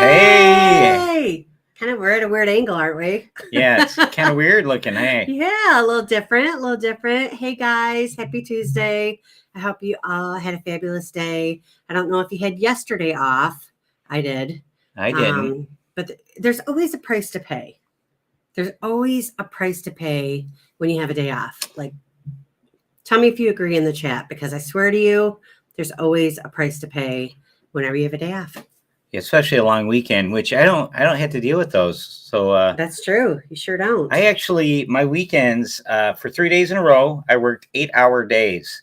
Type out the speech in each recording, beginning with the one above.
Hey! We're at a weird angle, aren't we? Yeah, it's kind of weird looking. Hey. Yeah, a little different. Hey guys, happy Tuesday. I hope you all had a fabulous day. I don't know if you had yesterday off. I did. I didn't. But there's always a price to pay. There's always a price to pay when you have a day off. Like, tell me if you agree in the chat, because I swear to you, there's always a price to pay whenever you have a day off. Especially a long weekend, which I don't have to deal with those. So that's true. You sure don't. I actually, my weekends, for 3 days in a row, I worked 8-hour days.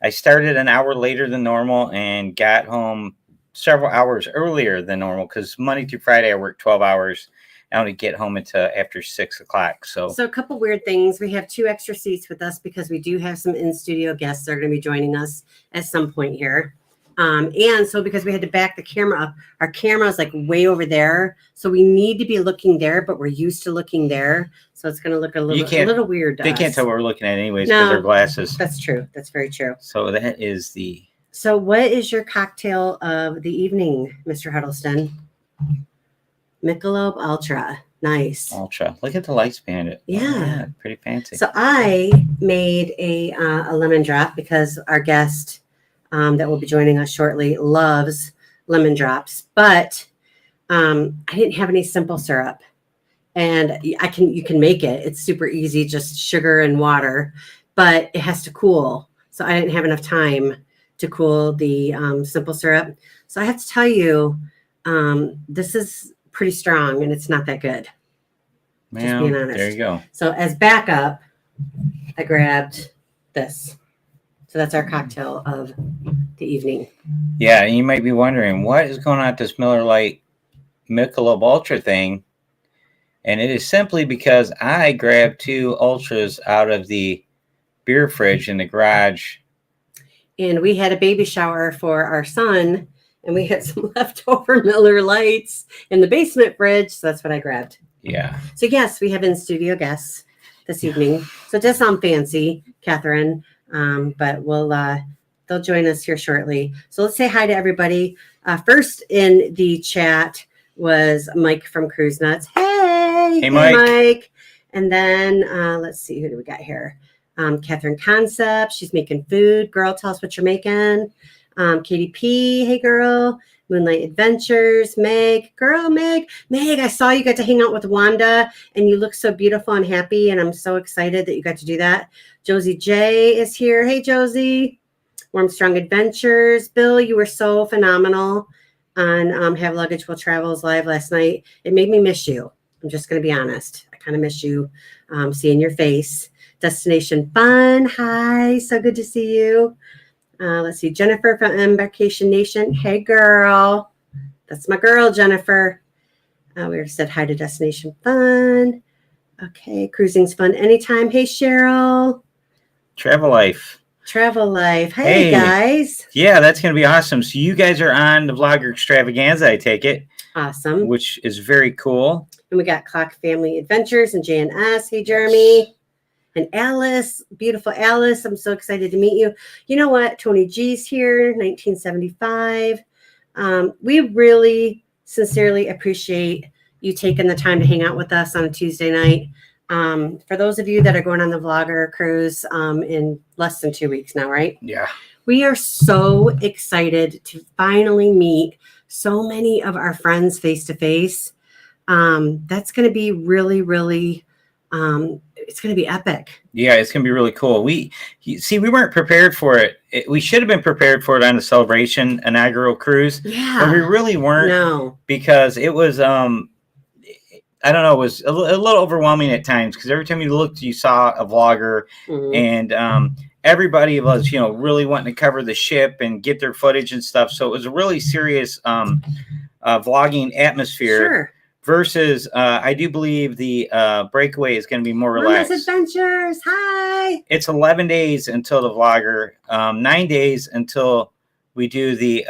I started an hour later than normal and got home several hours earlier than normal, because Monday through Friday I work 12 hours. I only get home until after 6 o'clock. So a couple weird things. We have 2 extra seats with us because we do have some in-studio guests that are going to be joining us at some point here. And so because we had to back the camera up, our camera is like way over there. So we need to be looking there, but we're used to looking there. So it's going to look a little weird to They us. Can't tell what we're looking at anyways because they're glasses. That's true. That's very true. So that is the... So what is your cocktail of the evening, Mr. Huddleston? Michelob Ultra. Nice. Ultra. Look at the lights behind it. Yeah. Pretty fancy. So I made a lemon drop because our guest that will be joining us shortly loves lemon drops. But I didn't have any simple syrup. And you can make it. It's super easy, just sugar and water. But it has to cool. So I didn't have enough time to cool the simple syrup. So I have to tell you, this is pretty strong and it's not that good. Well, just being honest. There you go. So as backup, I grabbed this. So that's our cocktail of the evening. Yeah, you might be wondering what is going on with this Miller Lite Michelob Ultra thing. And it is simply because I grabbed 2 Ultras out of the beer fridge in the garage. And we had a baby shower for our son, and we had some leftover Miller Lights in the basement fridge. So that's what I grabbed. Yeah. So yes, we have in-studio guests this evening. So it does sound fancy, Catherine, but they'll join us here shortly. So let's say hi to everybody. First in the chat was Mike from Cruise Nuts. Hey, Mike. And then let's see, who do we got here? Catherine Concept, she's making food. Girl, tell us what you're making. Katie P, hey girl. Moonlight Adventures, Meg, I saw you got to hang out with Wanda and you look so beautiful and happy, and I'm so excited that you got to do that. Josie J is here. Hey Josie. Warm Strong Adventures. Bill, you were so phenomenal on Have Luggage Will Travels live last night. It made me miss you. I'm just going to be honest. I kind of miss you, seeing your face. Destination Fun. Hi, so good to see you. Let's see, Jennifer from Embarkation Nation. Hey, girl. That's my girl, Jennifer. We already said hi to Destination Fun. Okay, cruising's fun anytime. Hey, Cheryl. Travel Life. Hey, guys. Yeah, that's going to be awesome. So you guys are on the Vlogger Extravaganza, I take it. Awesome. Which is very cool. And we got Clock Family Adventures and JNS. Hey, Jeremy. And Alice, beautiful Alice, I'm so excited to meet you. You know what? Tony G's here, 1975. We really sincerely appreciate you taking the time to hang out with us on a Tuesday night. For those of you that are going on the Vlogger cruise in less than 2 weeks now, right? Yeah. We are so excited to finally meet so many of our friends face to face. That's going to be really, really... it's going to be epic. Yeah, it's going to be really cool. We weren't prepared for it. We should have been prepared for it on the Celebration inaugural cruise. Yeah. But we really weren't. No. Because it was, I don't know, it was a little overwhelming at times, because every time you looked, you saw a vlogger, and everybody was, really wanting to cover the ship and get their footage and stuff. So it was a really serious vlogging atmosphere. Sure. Versus, I do believe the breakaway is going to be more relaxed. Adventures. Hi. It's 11 days until the Vlogger, 9 days until we do the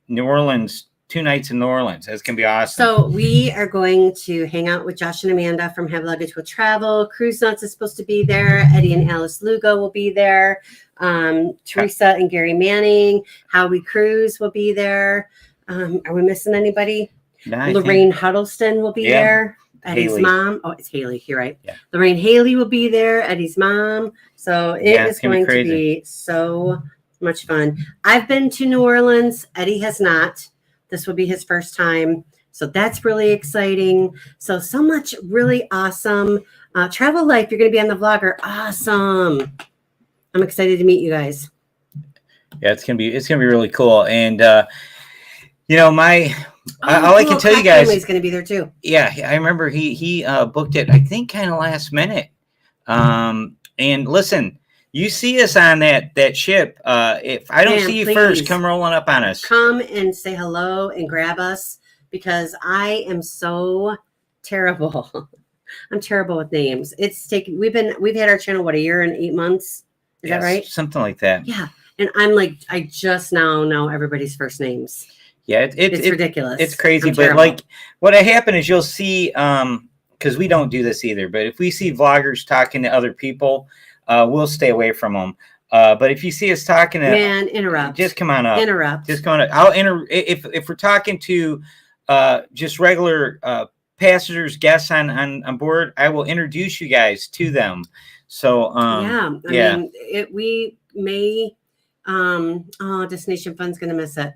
New Orleans, 2 nights in New Orleans. That's going to be awesome. So we are going to hang out with Josh and Amanda from Have Luggage Will Travel. Cruise Nuts is supposed to be there. Eddie and Alice Lugo will be there. Teresa and Gary Manning, How We Cruise will be there. Are we missing anybody? Lorraine Huddleston will be there. Eddie's Haley. mom. Oh, it's Haley. You're right. Yeah. Lorraine Haley will be there. Eddie's mom. So it is going to be so much fun. I've been to New Orleans. Eddie has not. This will be his first time. So that's really exciting. So much really awesome. Travel life. You're going to be on the vlogger. Awesome. I'm excited to meet you guys. Yeah, it's gonna be really cool. And all I can tell you guys, Family's going to be there too. Yeah, I remember he booked it, I think, kind of last minute. And listen, you see us on that ship. If I don't see you first, come rolling up on us. Come and say hello and grab us, because I am so terrible. I'm terrible with names. We've had our channel, a year and 8 months? Is that right? Something like that. Yeah. And I'm like, I just now know everybody's first names. Yeah, it's ridiculous. It's crazy. But like what happened is you'll see, because we don't do this either, but if we see vloggers talking to other people, we'll stay away from them. But if you see us talking to interrupt. Just come on up. Interrupt. Just come on up. If we're talking to just regular passengers, guests on board, I will introduce you guys to them. So I mean, we may Destination Fun's gonna miss it.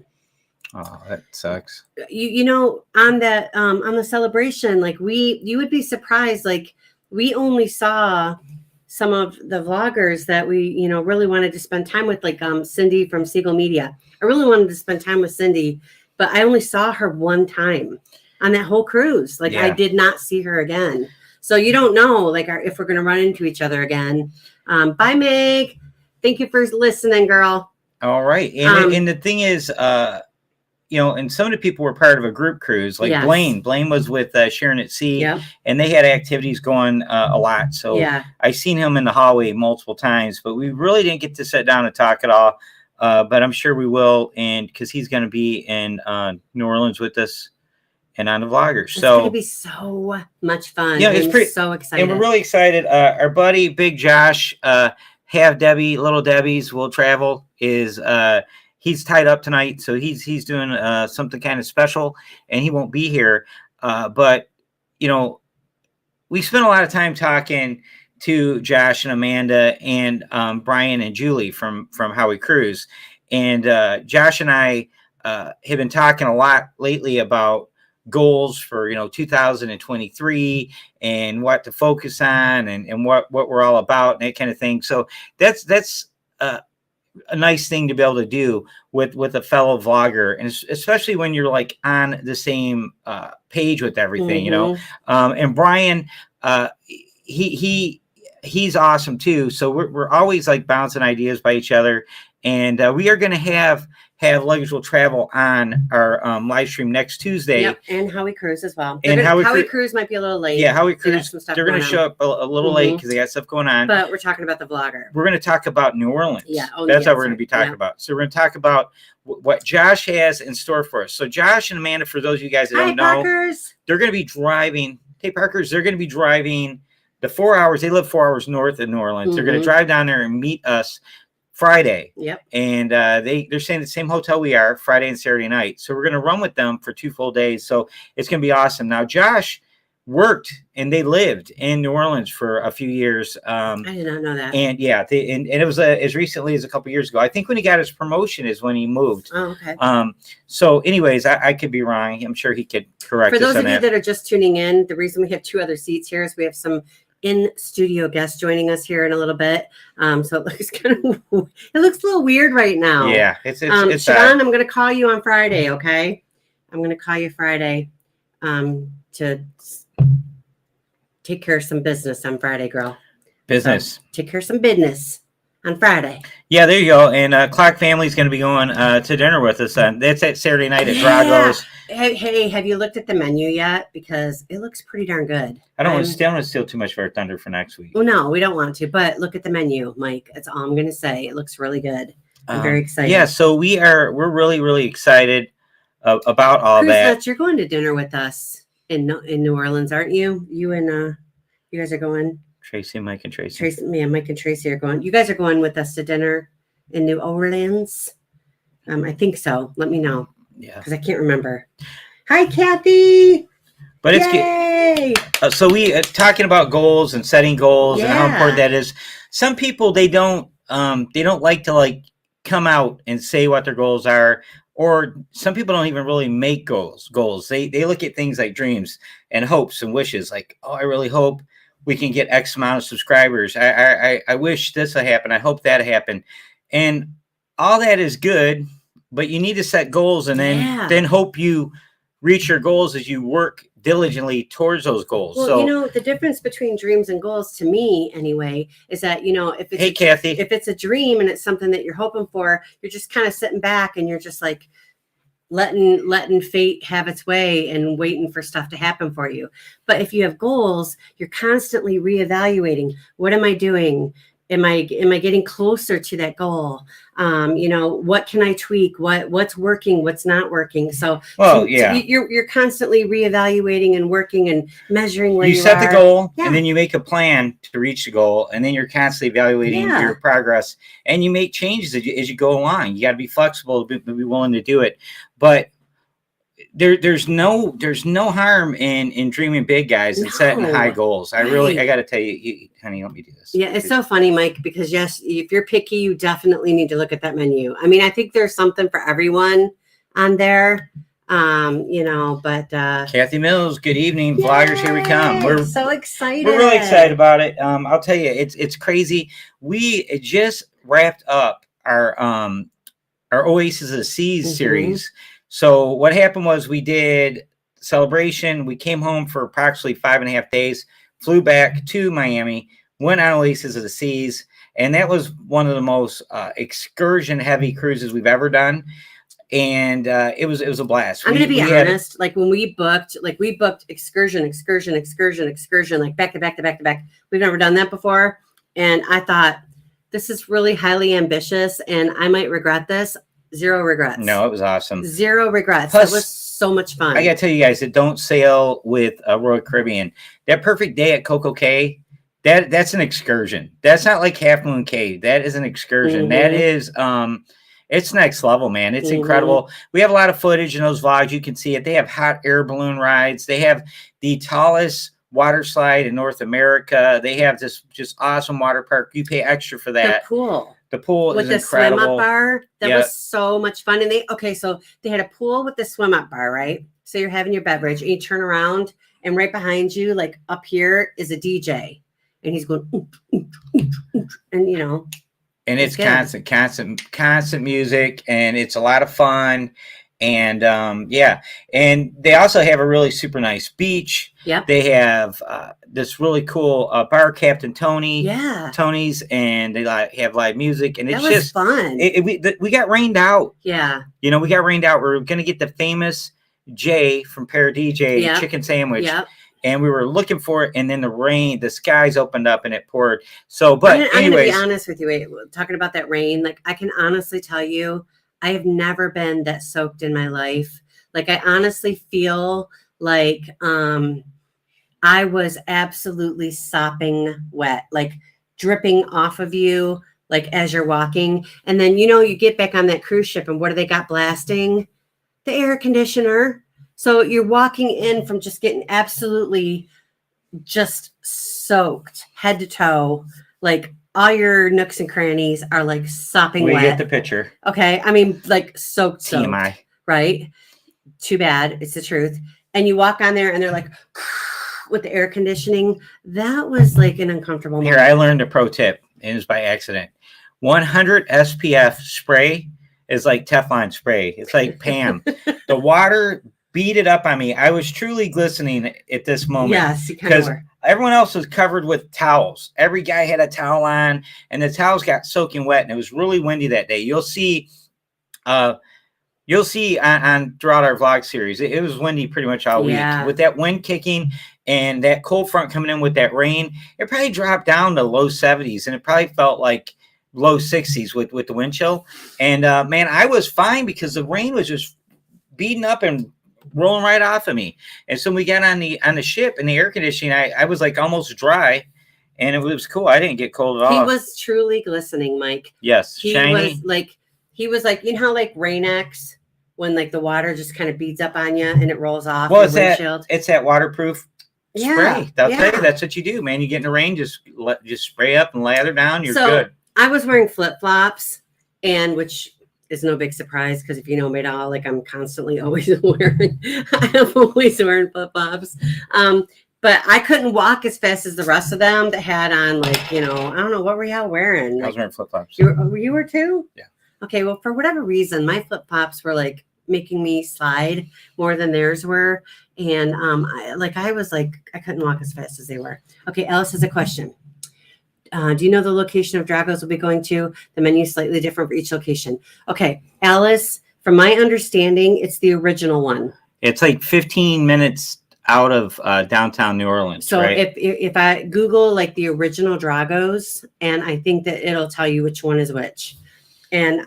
Oh, that sucks. You know, on the celebration, like you would be surprised. Like we only saw some of the vloggers that we, really wanted to spend time with, like Cindy from Siegel Media. I really wanted to spend time with Cindy, but I only saw her one time on that whole cruise. Like I did not see her again. So you don't know, like, if we're going to run into each other again. Bye, Meg. Thank you for listening, girl. All right. And the thing is, and some of the people were part of a group cruise, like Blaine. Blaine was with Sharon at Sea, and they had activities going a lot. So I seen him in the hallway multiple times, but we really didn't get to sit down and talk at all. But I'm sure we will, and because he's going to be in New Orleans with us and on the vloggers. It's going to be so much fun. Yeah, it's so excited. And we're really excited. Our buddy, Big Josh, Little Debbie's will travel, he's tied up tonight, so he's doing something kind of special, and he won't be here. But we spent a lot of time talking to Josh and Amanda and Brian and Julie from How We Cruise, and Josh and I have been talking a lot lately about goals for 2023 and what to focus on and what we're all about and that kind of thing. So that's a nice thing to be able to do with a fellow vlogger, and especially when you're like on the same page with everything, and Brian, he's awesome too. So we're always like bouncing ideas by each other, and we are going to have Luggage Will Travel on our live stream next Tuesday. Yep, and How We Cruise as well. And How We Cruise might be a little late. Yeah, How We Cruise, they're going to show up a little late because they got stuff going on. But we're talking about the vlogger. We're going to talk about New Orleans. Yeah, that's what we're going to be talking about. So we're going to talk about what Josh has in store for us. So Josh and Amanda, for those of you guys that don't know, Parkers. They're going to be driving. Hey, Parkers, they're going to be driving the 4 hours. They live 4 hours north of New Orleans. They're going to drive down there and meet us Friday. Yep. And they're staying at the same hotel we are Friday and Saturday night. So we're going to run with them for 2 full days. So it's going to be awesome. Now, Josh worked and they lived in New Orleans for a few years. I did not know that. And and it was as recently as a couple years ago. I think when he got his promotion is when he moved. Oh, okay. So anyways, I could be wrong. I'm sure he could correct us on that. For those of you that are just tuning in, the reason we have 2 other seats here is we have some in-studio guests joining us here in a little bit. So it looks a little weird right now. Yeah, it's Siobhan, I'm going to call you on Friday, okay? I'm going to call you Friday to take care of some business on Friday, girl. Business. So, take care of some business on Friday. Yeah, there you go. And Clark family's going to be going to dinner with us. That's that Saturday night at Drago's. Hey, have you looked at the menu yet? Because it looks pretty darn good. I don't want to steal too much of our thunder for next week. Well, no, we don't want to. But look at the menu, Mike. That's all I'm going to say. It looks really good. I'm very excited. Yeah, so we're really, really excited about all that. Nuts, you're going to dinner with us in New Orleans, aren't you? You and you guys are going. Tracy, Mike, and Tracy. Mike and Tracy are going. You guys are going with us to dinner in New Orleans. I think so. Let me know. Yeah. Because I can't remember. Hi, Kathy. But it's Yay! so we talking about goals and setting goals and how important that is. Some people they don't like to like come out and say what their goals are, or some people don't even really make goals. They look at things like dreams and hopes and wishes. Like, oh, I really hope we can get X amount of subscribers. I wish this will happen. I hope that happen, and all that is good. But you need to set goals and then hope you reach your goals as you work diligently towards those goals. Well, so the difference between dreams and goals, to me anyway, is that if it's Kathy, if it's a dream and it's something that you're hoping for, you're just kind of sitting back and you're just like letting fate have its way and waiting for stuff to happen for you. But if you have goals, you're constantly reevaluating. What am I doing? Am I getting closer to that goal? What can I tweak? What's working? What's not working? So, you're constantly reevaluating and working and measuring where you set the goal, and then you make a plan to reach the goal, and then you're constantly evaluating your progress, and you make changes as you go along. You got to be flexible, be willing to do it, but there's no harm in dreaming big, guys, and setting high goals. I got to tell you, honey, let me do this. Yeah, it's so funny, Mike, because yes, if you're picky, you definitely need to look at that menu. I mean, I think there's something for everyone on there. But Kathy Mills, good evening. Yay! Vloggers, here we come. We're so excited. We're really excited about it. I'll tell you, it's crazy. We just wrapped up our Oasis of the Seas series. So what happened was we did celebration. We came home for approximately 5.5 days, flew back to Miami, went on Oasis of the Seas, and that was one of the most excursion heavy cruises we've ever done. And it was a blast. I'm going to be honest. Like when we booked excursion, like back to back. We've never done that before. And I thought, this is really highly ambitious and I might regret this. 0 regrets. No, it was awesome. 0 regrets. Plus, it was so much fun. I got to tell you guys that don't sail with Royal Caribbean. That perfect day at Coco Cay, that's an excursion. That's not like Half Moon Cay. That is an excursion. That is it's next level, man. It's incredible. We have a lot of footage in those vlogs. You can see it. They have hot air balloon rides. They have the tallest water slide in North America. They have this just awesome water park. You pay extra for that. The pool with the swim up bar. That was so much fun. And so they had a pool with the swim up bar, right? So you're having your beverage and you turn around and right behind you, like up here, is a DJ. And he's going, and and it's constant music, and it's a lot of fun. And and they also have a really super nice beach. Yep. They have this really cool bar, Captain Tony. Yeah. Tony's, and they have live music, and it's just fun. We got rained out. Yeah. We got rained out. We're gonna get the famous Jay from Pear DJ chicken sandwich. Yep. And we were looking for it, and then the skies opened up and it poured. So, but I'm going to be honest with you. Talking about that rain, like I can honestly tell you, I have never been that soaked in my life. Like I honestly feel like I was absolutely sopping wet, like dripping off of you, like as you're walking. And then you get back on that cruise ship, and what do they got blasting? The air conditioner. So you're walking in from just getting absolutely just soaked head to toe. Like all your nooks and crannies are like sopping wet. We get the picture. Okay. I mean, like soaked. TMI. Right? Too bad. It's the truth. And you walk on there and they're like with the air conditioning. That was like an uncomfortable moment. Here, I learned a pro tip, and it was by accident. 100 SPF spray is like Teflon spray. It's like Pam. The water beat it up on me. I was truly glistening at this moment. Yes, you kind of were. Everyone else was covered with towels. Every guy had a towel on, and the towels got soaking wet, and it was really windy that day. You'll see on throughout our vlog series, it was windy pretty much all week. With that wind kicking and that cold front coming in with that rain, it probably dropped down to low 70s, and it probably felt like low 60s with the wind chill. And man, I was fine because the rain was just beating up and rolling right off of me. And so we got on the ship, and the air conditioning, I was like almost dry, and it was cool. I didn't get cold at all. He was truly glistening, Mike. Yes, he shiny. Was like, you know how like Rain-X when like the water just kind of beads up on you and it rolls off Well, your windshield. it's that waterproof Yeah, spray. They'll tell yeah. you that's what you do, man. You get in the rain, just spray up and lather down. You're So good. I was wearing flip-flops, and which is no big surprise because if you know me at all, like I'm constantly always wearing, I'm always wearing flip-flops. But I couldn't walk as fast as the rest of them that had on like, I don't know, what were y'all wearing? I was wearing flip-flops. You were too? Yeah. Okay, well, for whatever reason, my flip-flops were like making me slide more than theirs were. And I couldn't walk as fast as they were. Okay, Alice has a question. Do you know the location of Dragos we'll be going to? The menu is slightly different for each location. Okay, Alice, from my understanding, it's the original one. It's like 15 minutes out of downtown New Orleans. So right? if I Google like the original Dragos, and I think that it'll tell you which one is which. And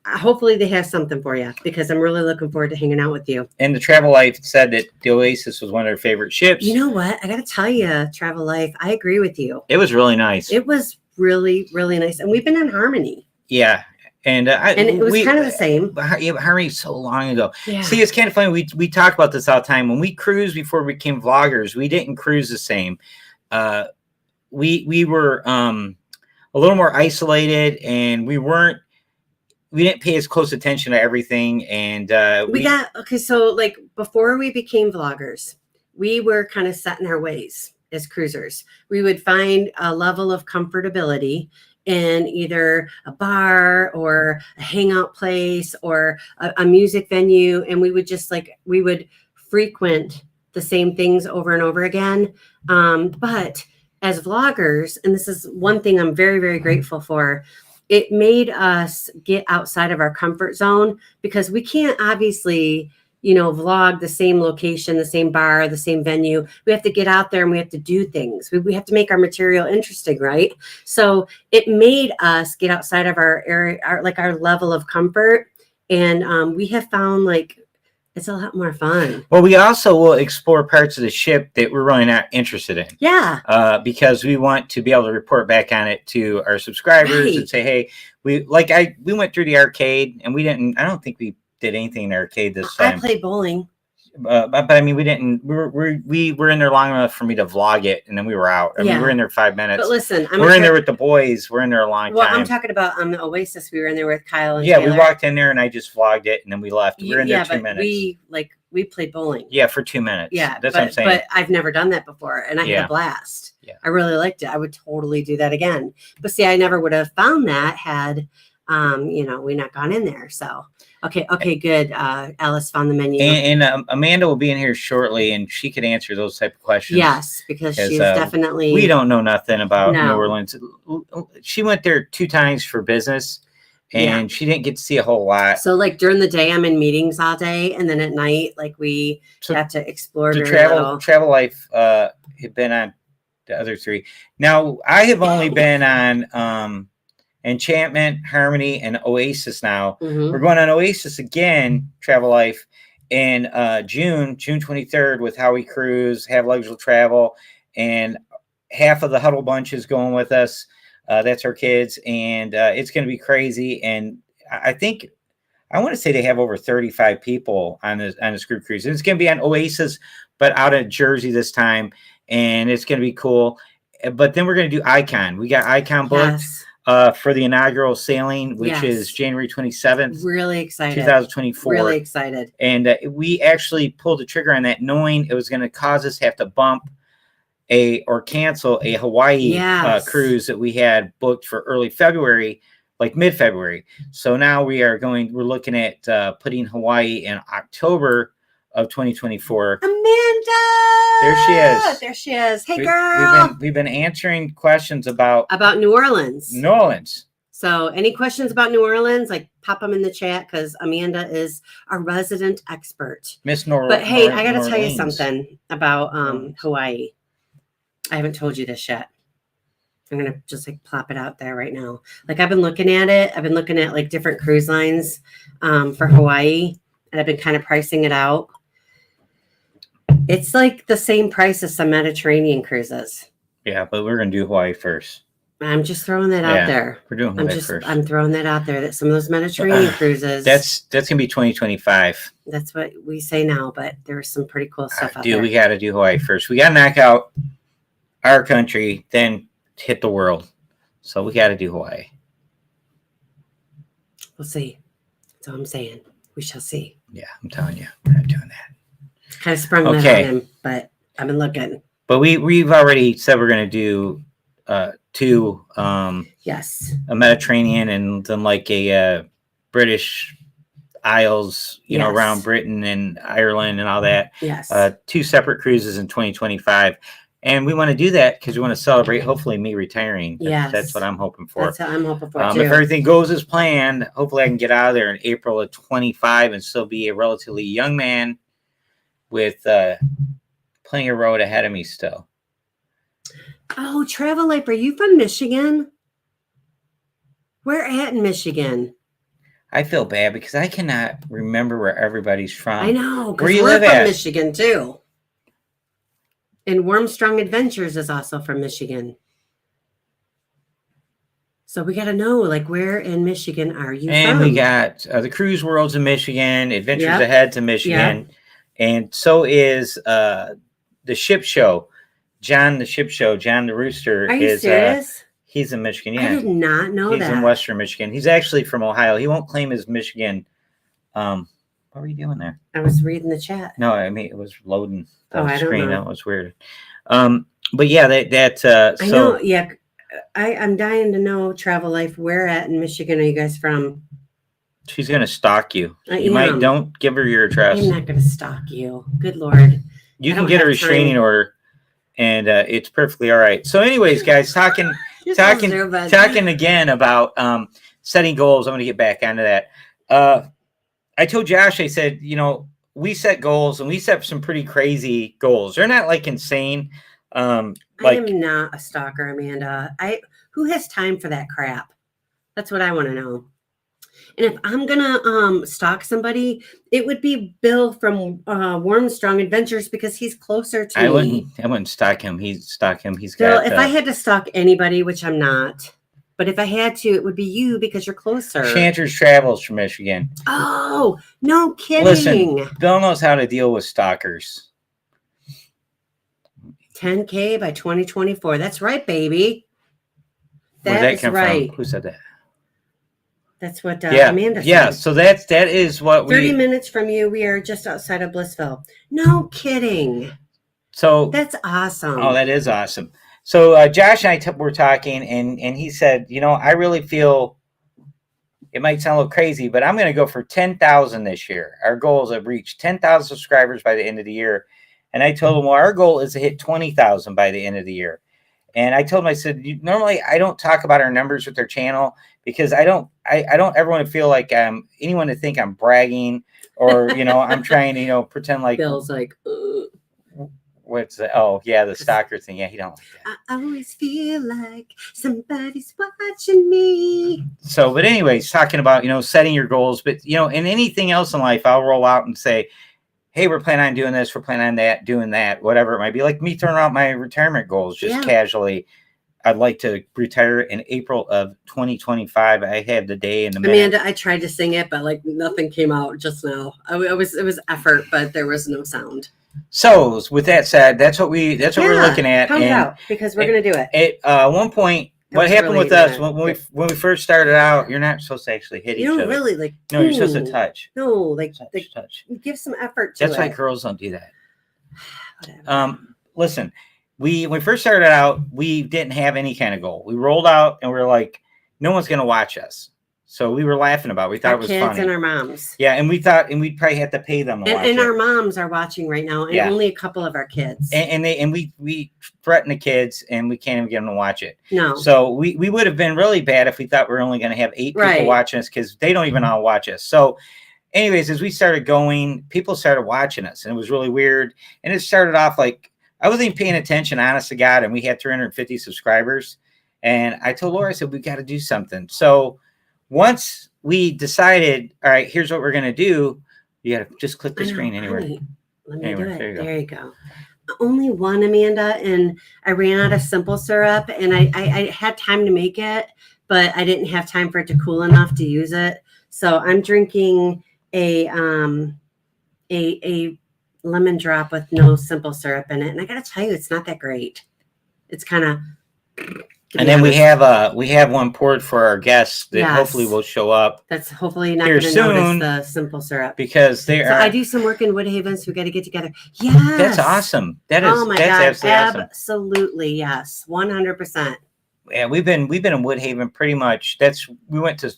hopefully they have something for you because I'm really looking forward to hanging out with you. And the Travel Life said that the Oasis was one of their favorite ships. You know what? I got to tell you, Travel Life, I agree with you. It was really nice. It was really, really nice. And we've been in Harmony. Yeah. And it was kind of the same. Harmony so long ago. Yeah. See, it's kind of funny. We talk about this all the time. When we cruised before we became vloggers, we didn't cruise the same. We were a little more isolated, and we didn't pay as close attention to everything. And so like before we became vloggers, we were kind of set in our ways as cruisers. We would find a level of comfortability in either a bar or a hangout place or a music venue. And we would frequent the same things over and over again. But as vloggers, and this is one thing I'm very, very grateful for, it made us get outside of our comfort zone because we can't obviously, vlog the same location, the same bar, the same venue. We have to get out there and we have to do things. We have to make our material interesting, right? So it made us get outside of our area, our level of comfort. And we have found it's a lot more fun. Well, we also will explore parts of the ship that we're really not interested in. Yeah. Because we want to be able to report back on it to our subscribers and say, hey, we went through the arcade and I don't think we did anything in the arcade this time. I played bowling. But I mean, we didn't. We were in there long enough for me to vlog it, and then we were out. I mean, we were in there 5 minutes. But listen, we're in there with the boys. We're in there a long time. Well, I'm talking about the Oasis. We were in there with Kyle and yeah, Taylor. We walked in there, and I just vlogged it, and then we left. We were in there 2 minutes. We played bowling. Yeah, for 2 minutes. Yeah, that's what I'm saying. But I've never done that before, and I had a blast. Yeah, I really liked it. I would totally do that again. But see, I never would have found that had we not gone in there. So. Okay, good. Alice found the menu. And Amanda will be in here shortly, and she could answer those type of questions. Yes, because she's definitely... We don't know nothing about New Orleans. She went there 2 times for business, and she didn't get to see a whole lot. So, during the day, I'm in meetings all day, and then at night, we got to explore the very little. Travel Life had been on the other 3. Now, I have only been on... Enchantment, Harmony, and Oasis now. Mm-hmm. We're going on Oasis again, Travel Life, in June 23rd with Howie Cruise, Have Legs Will Travel, and half of the Huddle bunch is going with us. That's our kids, and it's going to be crazy. And I want to say they have over 35 people on this group cruise. And it's going to be on Oasis, but out of Jersey this time, and it's going to be cool. But then we're going to do Icon. We got Icon booked. Yes. For the inaugural sailing, which is January 27th. Really excited. 2024. Really excited. And we actually pulled the trigger on that knowing it was going to cause us to have to bump or cancel a Hawaii cruise that we had booked for early February, mid-February. So now we're looking at putting Hawaii in October of 2024. Amanda! There she is. Hey, girl! We've been answering questions about New Orleans. New Orleans. So any questions about New Orleans, pop them in the chat because Amanda is our resident expert. Miss Nor. But hey, I got to tell you something about Hawaii. I haven't told you this yet. I'm going to just plop it out there right now. I've been looking at it. I've been looking at different cruise lines for Hawaii, and I've been kind of pricing it out. It's the same price as some Mediterranean cruises. Yeah, but we're going to do Hawaii first. I'm just throwing that out there. We're doing Hawaii first. I'm throwing that out there that some of those Mediterranean cruises. That's gonna be 2025. That's what we say now, but there's some pretty cool stuff out there. We got to do Hawaii first. We got to knock out our country, then hit the world. So we got to do Hawaii. We'll see. That's all I'm saying. We shall see. Yeah, I'm telling you, we're not doing that. Kind of sprung that on him, but I've been looking. But we've already said we're going to do two. Yes. A Mediterranean and then like a British Isles, you know, around Britain and Ireland and all that. Yes. 2 separate cruises in 2025. And we want to do that because we want to celebrate, hopefully, me retiring. That's what I'm hoping for. That's what I'm hoping for, too. If everything goes as planned, hopefully I can get out of there in April of 25 and still be a relatively young man with plenty of road ahead of me still. Oh, Travel Life, are you from Michigan? Where at in Michigan? I feel bad because I cannot remember where everybody's from. I know, where you we're live from at? Michigan too. And Wormstrong Adventures is also from Michigan. So we got to know, like, where in Michigan are you and from? We got the Cruise World's in Michigan, Adventures Ahead's in Michigan, and so is the Ship Show. John the Rooster. Are you serious? He's in Michigan. I did not know that. He's in Western Michigan. He's actually from Ohio. He won't claim his Michigan. What were you doing there? I was reading the chat. No, I mean it was loading the screen. I don't know. That was weird. But yeah, I know. Yeah, I'm dying to know, Travel Life. Where at in Michigan are you guys from? She's gonna stalk you. Don't give her your address. I'm not gonna stalk you. Good Lord. You can get a restraining order. And it's perfectly all right. So, anyways, guys, talking again about setting goals. I'm going to get back onto that. I told Josh, I said, you know, we set goals and we set some pretty crazy goals. They're not like insane. I am not a stalker, Amanda. Who has time for that crap? That's what I want to know. And if I'm gonna stalk somebody, it would be Bill from Wormstrong Adventures because he's closer to me. I wouldn't stalk him. He's Bill, if I had to stalk anybody, which I'm not, but if I had to, it would be you because you're closer. Chanters Travels from Michigan. Oh, no kidding. Listen, Bill knows how to deal with stalkers. 10K by 2024. That's right, baby. Where'd that come from? Who said that? That's what Amanda said. Yeah, so that is what 30 minutes from you. We are just outside of Blissville. No kidding. So that's awesome. Oh, that is awesome. So Josh and I were talking, and he said, you know, I really feel it might sound a little crazy, but I'm going to go for 10,000 this year. Our goal is to reach 10,000 subscribers by the end of the year. And I told him, well, our goal is to hit 20,000 by the end of the year. And I told him, I said, normally I don't talk about our numbers with their channel because I don't ever want to feel like anyone to think I'm bragging or, you know, I'm trying to, you know, pretend like Bill's like, what's that? Oh yeah, the stalker thing. Yeah, he don't like that. I always feel like somebody's watching me. So, but anyways, talking about, you know, setting your goals, but you know, in anything else in life, I'll roll out and say, hey, we're planning on doing this, we're planning on that, doing that, whatever it might be. Like me throwing out my retirement goals just casually. I'd like to retire in April of 2025. I have the day and the minute. Amanda, I tried to sing it, but like nothing came out just now. It was effort, but there was no sound. So with that said, that's what we're looking at. Count it out because we're gonna do it. At one point, what happened with us when we first started out? You're not supposed to actually hit each other. You don't really like. No, you're supposed to touch. No, like touch. Give some effort to it. That's why girls don't do that. Whatever. Listen. When we first started out, we didn't have any kind of goal. We rolled out and we were like, no one's going to watch us. So we were laughing about it. We thought it was funny. Our kids and our moms. Yeah, and we thought, and we'd probably have to pay them to watch it. And our moms are watching right now, and only a couple of our kids. And we threaten the kids, and we can't even get them to watch it. No. So we would have been really bad if we thought we were only going to have 8 people watching us because they don't even know how to watch us. So anyways, as we started going, people started watching us, and it was really weird. And it started off like, I wasn't even paying attention, honest to God, and we had 350 subscribers. And I told Laura, I said, we got to do something. So once we decided, all right, here's what we're going to do, you got to just click the screen anywhere. Let me do it. There you go. only one, Amanda, and I ran out of simple syrup, and I had time to make it, but I didn't have time for it to cool enough to use it. So I'm drinking a lemon drop with no simple syrup in it, and I gotta tell you, it's not that great. It's kind of. And then we have one poured for our guests that hopefully will show up. That's hopefully not here going to soon, notice the simple syrup because they so are. I do some work in Woodhaven, so we got to get together. Yes, that's awesome. That is. Oh my that's God, absolutely awesome. Absolutely, yes, 100%. Yeah, we've been in Woodhaven pretty much. We went to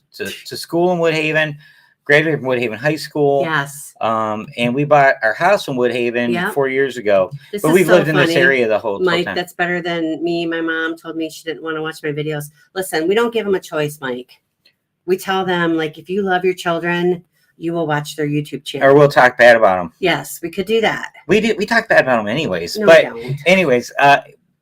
school in Woodhaven, graduated from Woodhaven High School. Yes. And we bought our house in Woodhaven 4 years ago. But we've lived in this area the whole Mike, time. that's better than me. My mom told me she didn't want to watch my videos. Listen, we don't give them a choice, Mike. We tell them, like, if you love your children, you will watch their YouTube channel. Or we'll talk bad about them. Yes, we could do that. We talk bad about them anyways. No, but we don't. anyways,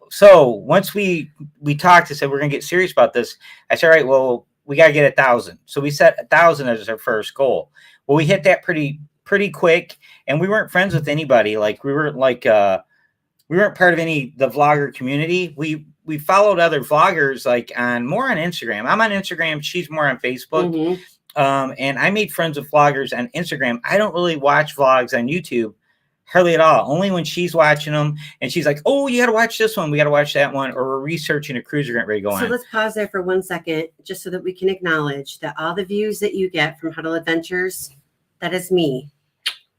so once we talked and said we're gonna get serious about this, I said, all right, well, we gotta get 1,000. So we set 1,000 as our first goal. Well, we hit that pretty quick, and we weren't friends with anybody. Like we weren't part of the vlogger community. We followed other vloggers more on Instagram. I'm on Instagram, she's more on Facebook. Mm-hmm. And I made friends with vloggers on Instagram. I don't really watch vlogs on YouTube. Hardly at all. Only when she's watching them and she's like, oh, you got to watch this one. We got to watch that one. Or we're researching a cruise we're getting ready to go on. So let's pause there for 1 second, just so that we can acknowledge that all the views that you get from Huddle Adventures, that is me.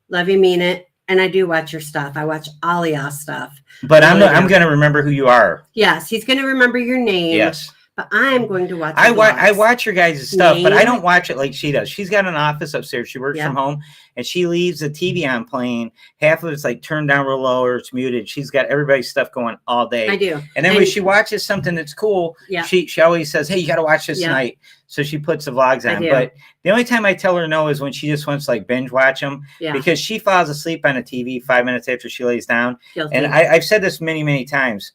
Love you, mean it. And I do watch your stuff. I watch all of y'all's stuff. But I'm going to remember who you are. Yes, he's going to remember your name. Yes. But I'm going to watch. I watch your guys' stuff, but I don't watch it like she does. She's got an office upstairs. She works from home, and she leaves the TV on playing. Half of it's like turned down real low or it's muted. She's got everybody's stuff going all day. I do. And then when she watches something that's cool, she always says, "Hey, you got to watch this tonight." So she puts the vlogs on. But the only time I tell her no is when she just wants to binge watch them, because she falls asleep on the TV 5 minutes after she lays down. Guilty. And I've said this many times.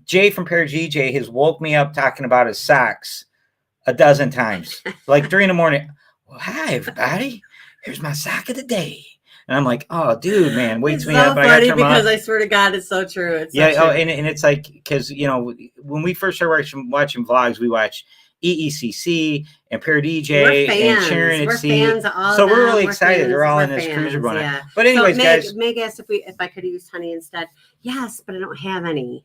Jay from Pair GJ has woke me up talking about his socks a dozen times. Like 3 a.m. Well, hi everybody. Here's my sock of the day. And I'm like, oh, dude, man, wakes me up. It's so funny because I swear to God, it's so true. It's so true. Oh, and it's like, because when we first started watching vlogs, we watched EECC and Pair DJ and Sharon and fans of all so we're really excited. They're all in this cruise we're going on. But anyways, guys, Meg asked if I could use honey instead. Yes, but I don't have any.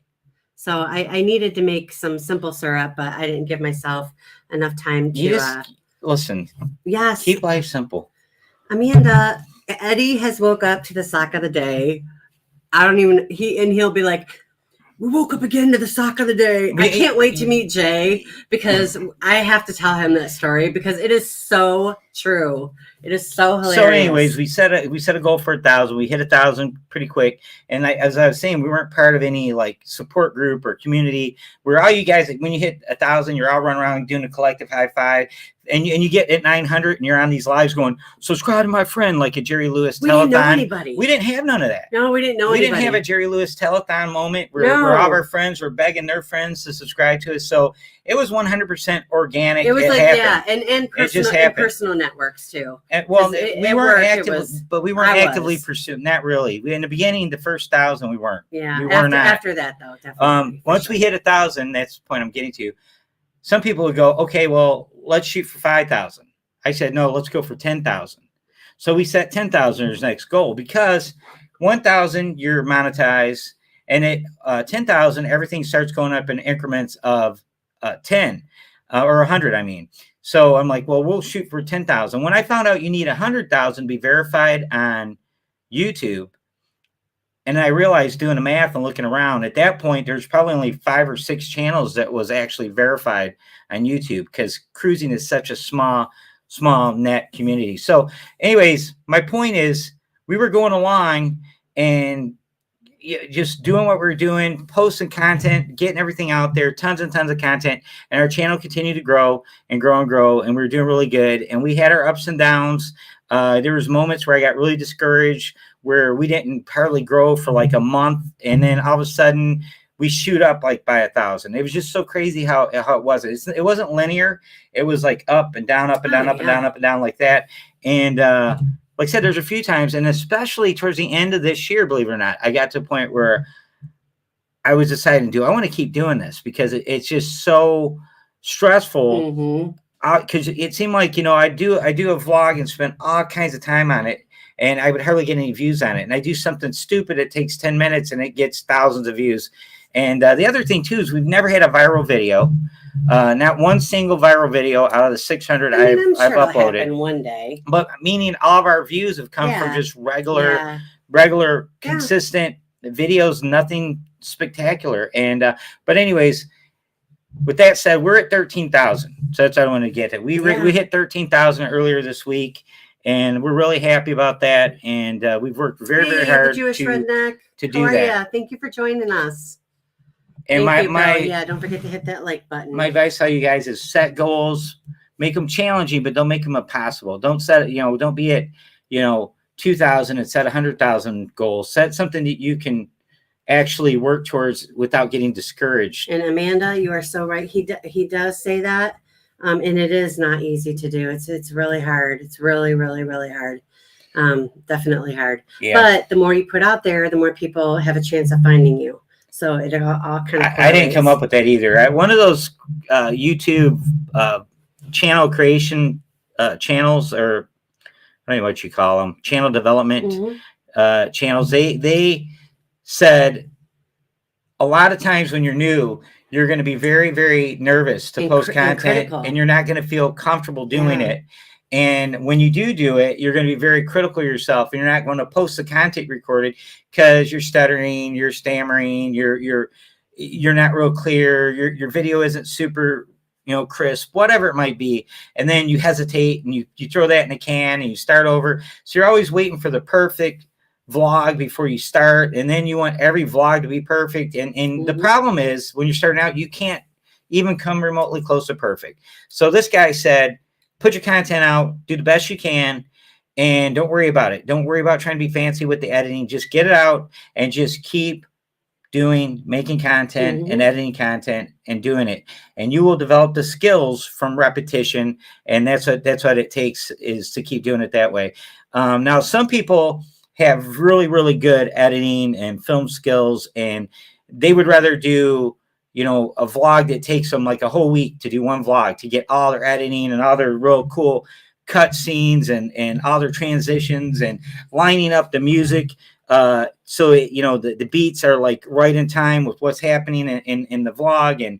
So I needed to make some simple syrup, but I didn't give myself enough time to listen. Yes. Keep life simple. Amanda, Eddie has woke up to the sock of the day. He'll be like, we woke up again to the sock of the day. I can't wait to meet Jay because I have to tell him that story because it is so true. It is so hilarious. So anyways, we set a goal for 1,000. We hit 1,000 pretty quick. And as I was saying, we weren't part of any support group or community where all you guys, when you hit 1,000, you're all running around doing a collective high five. And you get at 900 and you're on these lives going, subscribe to my friend, like a Jerry Lewis telethon. We didn't know anybody. We didn't have none of that. No, we didn't know anybody. We didn't have a Jerry Lewis telethon moment where all of our friends were begging their friends to subscribe to us. So it was 100% organic. It was and personal networks too. And, well, we weren't active, but we weren't actively pursuing. Not really. In the beginning, the first 1,000, we weren't. Yeah, we were not. After that, though, definitely. Once we hit 1,000, that's the point I'm getting to. Some people would go, okay, well, let's shoot for 5,000. I said, no, let's go for 10,000. So we set 10,000 as next goal because 1,000 you're monetized, and at 10,000 everything starts going up in increments of 10 or 100. I mean, so I'm like, well, we'll shoot for 10,000. When I found out you need 100,000 to be verified on YouTube, and I realized doing the math and looking around, at that point, there's probably only 5 or 6 channels that was actually verified on YouTube because cruising is such a small net community. So anyways, my point is we were going along and just doing what we were doing, posting content, getting everything out there, tons and tons of content. And our channel continued to grow and grow and grow. And we were doing really good. And we had our ups and downs. There was moments where I got really discouraged, where we didn't hardly grow for like a month. And then all of a sudden we shoot up by 1,000. It was just so crazy how it was. It wasn't linear. It was like up and down, up and down, up and down, up and down like that. And like I said, there's a few times, and especially towards the end of this year, believe it or not, I got to a point where I was deciding, do I want to keep doing this? Because it's just so stressful. Because it seemed like, I do a vlog and spend all kinds of time on it, and I would hardly get any views on it. And I do something stupid, it takes 10 minutes and it gets thousands of views. And the other thing too is we've never had a viral video, not one single viral video out of the 600 I mean, I've it'll uploaded. happen one day, but meaning all of our views have come from just regular, consistent videos, nothing spectacular. And but anyways, with that said, we're at 13,000. So that's what I want to get at. We hit 13,000 earlier this week, and we're really happy about that. And we've worked very hard to do that. Thank you for joining us. And don't forget to hit that like button. My advice to you guys is set goals, make them challenging, but don't make them impossible. Don't set, don't be at, 2,000 and set 100,000 goals. Set something that you can actually work towards without getting discouraged. And Amanda, you are so right. He does say that, and it is not easy to do. It's really hard. It's really hard. Definitely hard. Yeah. But the more you put out there, the more people have a chance of finding you. So it all kind of. I didn't come up with that either. One of those YouTube channel creation channels, or I don't know what you call them, channel development channels. They said a lot of times when you're new, you're going to be very nervous to post content, and you're not going to feel comfortable doing it. And when you do it, you're going to be very critical of yourself, and you're not going to post the content recorded because you're stuttering, you're stammering, you're not real clear, your video isn't super, crisp, whatever it might be. And then you hesitate and you throw that in a can and you start over. So you're always waiting for the perfect vlog before you start, and then you want every vlog to be perfect. And the problem is when you're starting out, you can't even come remotely close to perfect. So this guy said, put your content out, do the best you can, and don't worry about it. Don't worry about trying to be fancy with the editing. Just get it out and just keep making content and editing content and doing it. And you will develop the skills from repetition. And that's what it takes, is to keep doing it that way. Now, some people have really good editing and film skills, and they would rather do a vlog that takes them like a whole week to do one vlog, to get all their editing and all their real cool cut scenes and all their transitions and lining up the music. So the beats are like right in time with what's happening in the vlog, and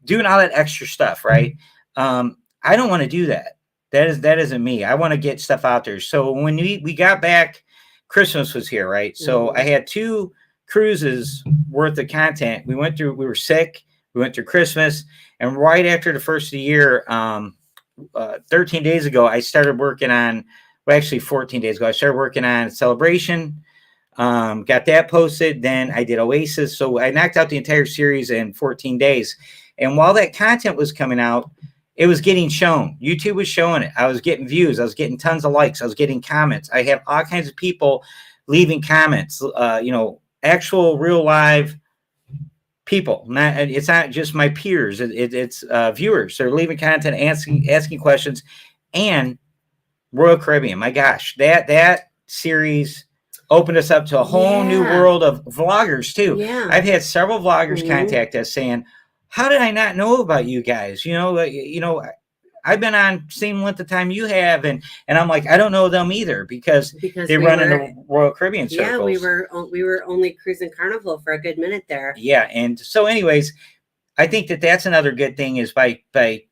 doing all that extra stuff. Right. I don't want to do that. That isn't me. I want to get stuff out there. So when we got back, Christmas was here. Right. So I had 2 cruises worth of content. We were sick. We went through Christmas, and right after the first of the year, 13 days ago, I started working on, well, actually 14 days ago, I started working on Celebration, got that posted. Then I did Oasis. So I knocked out the entire series in 14 days. And while that content was coming out, it was getting shown. YouTube was showing it. I was getting views. I was getting tons of likes. I was getting comments. I have all kinds of people leaving comments, actual real live people. It's not just my peers. It's viewers. They're leaving content, asking questions. And Royal Caribbean, my gosh, that series opened us up to a whole new world of vloggers too. Yeah. I've had several vloggers contact us saying, how did I not know about you guys? I've been on same length of time you have, and I'm like, I don't know them either, because they run in the Royal Caribbean circles. Yeah, we were only cruising Carnival for a good minute there. Yeah, and so anyways, I think that's another good thing, is by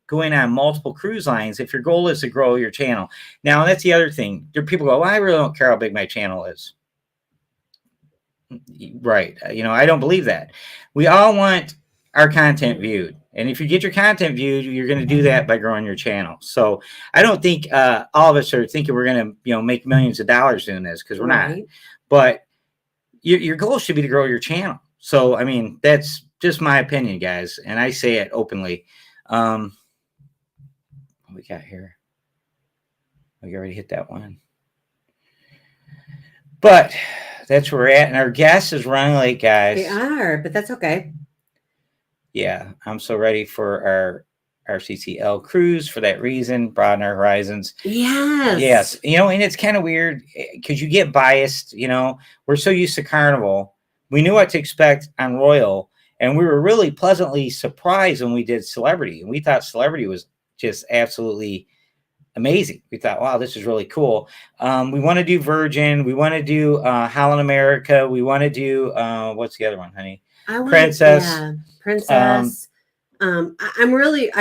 going on multiple cruise lines. If your goal is to grow your channel, now that's the other thing. There people go, well, I really don't care how big my channel is. Right? I don't believe that. We all want our content viewed. And if you get your content viewed, you're going to do that by growing your channel. So I don't think all of us are thinking we're going to, make millions of dollars doing this, because we're not. But your goal should be to grow your channel. So, I mean, that's just my opinion, guys. And I say it openly. What we got here? We already hit that one. But that's where we're at. And our guest is running late, guys. They are, but that's okay. Yeah, I'm so ready for RCCL cruise for that reason, broaden our horizons. Yes. And it's kind of weird because you get biased. We're so used to Carnival. We knew what to expect on Royal, and we were really pleasantly surprised when we did Celebrity, and we thought Celebrity was just absolutely amazing. We thought, wow, this is really cool. We want to do Virgin. We want to do Holland America. We want to do what's the other one, honey? Princess. Yeah, Princess. I really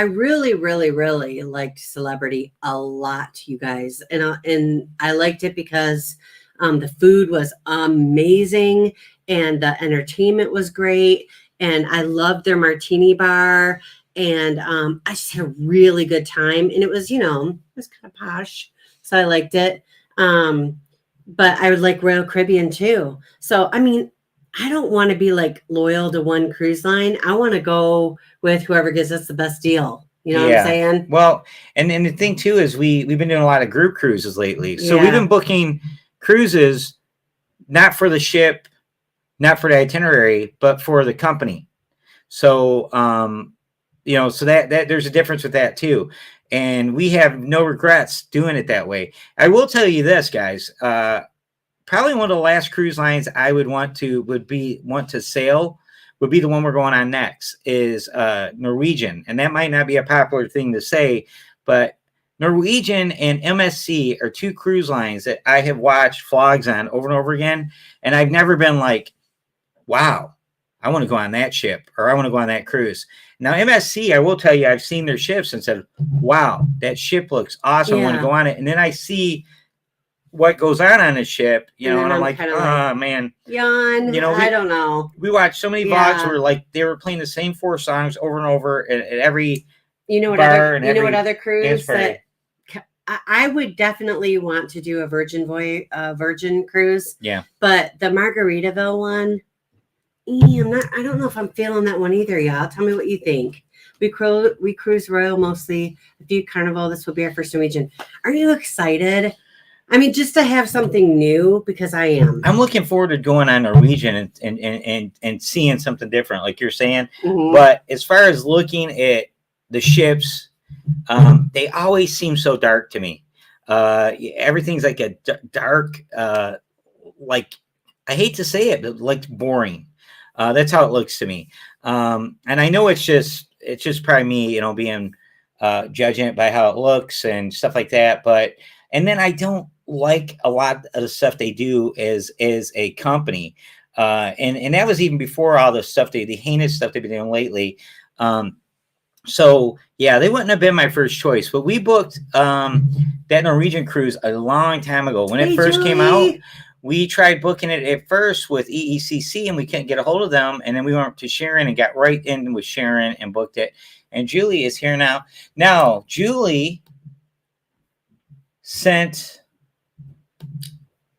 liked Celebrity a lot, you guys, and I liked it because the food was amazing and the entertainment was great, and I loved their martini bar, and I just had a really good time, and it was it was kind of posh, so I liked it. But I would like Royal Caribbean too. So I mean, I don't want to be like loyal to one cruise line. I want to go with whoever gives us the best deal. You know what I'm saying? Well, and the thing too is we've been doing a lot of group cruises lately. So we've been booking cruises not for the ship, not for the itinerary, but for the company. So so that there's a difference with that too. And we have no regrets doing it that way. I will tell you this, guys. Probably one of the last cruise lines I would want to sail would be the one we're going on next is Norwegian. And that might not be a popular thing to say, but Norwegian and MSC are two cruise lines that I have watched vlogs on over and over again. And I've never been like, wow, I want to go on that ship or I want to go on that cruise. Now, MSC, I will tell you, I've seen their ships and said, wow, that ship looks awesome. I want to go on it. And then I see what goes on a ship, and I'm like, oh man, yawn. I don't know. We watched so many vlogs where like they were playing the same 4 songs over and over at every what other cruise that I would definitely want to do a Virgin cruise. Yeah, but the Margaritaville one, I don't know if I'm feeling that one either, y'all. Tell me what you think. We cruise Royal mostly. A few Carnival. This will be our first Norwegian. Are you excited? I mean, just to have something new, because I am. I'm looking forward to going on Norwegian and seeing something different, like you're saying. Mm-hmm. But as far as looking at the ships, they always seem so dark to me. Everything's like a dark, like I hate to say it, but like boring. That's how it looks to me. And I know it's just probably me, being judging it by how it looks and stuff like that. And then I don't like a lot of the stuff they do as a company. And that was even before all the stuff, the heinous stuff they've been doing lately. So yeah, they wouldn't have been my first choice, but we booked that Norwegian cruise a long time ago. When it first came out, we tried booking it at first with EECC and we couldn't get a hold of them. And then we went to Sharon and got right in with Sharon and booked it. And Julie is here now. Now, Julie sent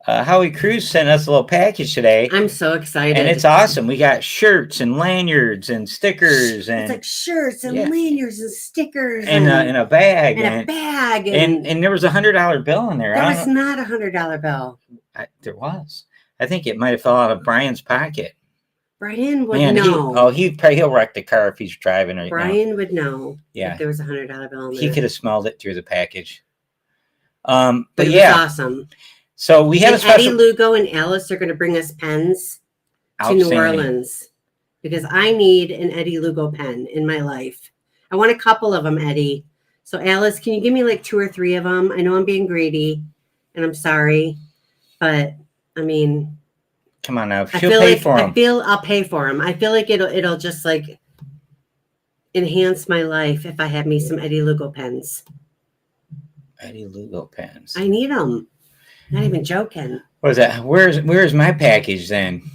Howie Cruz sent us a little package today. I'm so excited. And it's awesome. We got shirts and lanyards and stickers. And it's like shirts and lanyards and stickers. And a bag. And a bag. And there was $100 bill in there. There was not $100 bill. There was. I think it might have fell out of Brian's pocket. Brian would know. He'll wreck the car if he's driving right now. Brian would know. Yeah. If there was $100 bill in there. He could have smelled it through the package. But it was awesome. So we have a special. Eddie Lugo and Alice are going to bring us pens to New Orleans because I need an Eddie Lugo pen in my life. I want a couple of them, Eddie. So Alice, can you give me like 2 or 3 of them? I know I'm being greedy, and I'm sorry, but I mean, come on now, she'll pay for them. I'll pay for them. I feel like it'll just like enhance my life if I have me some Eddie Lugo pens. Eddie Lugo pens. I need them. Not even joking. What is that? Where's my package then?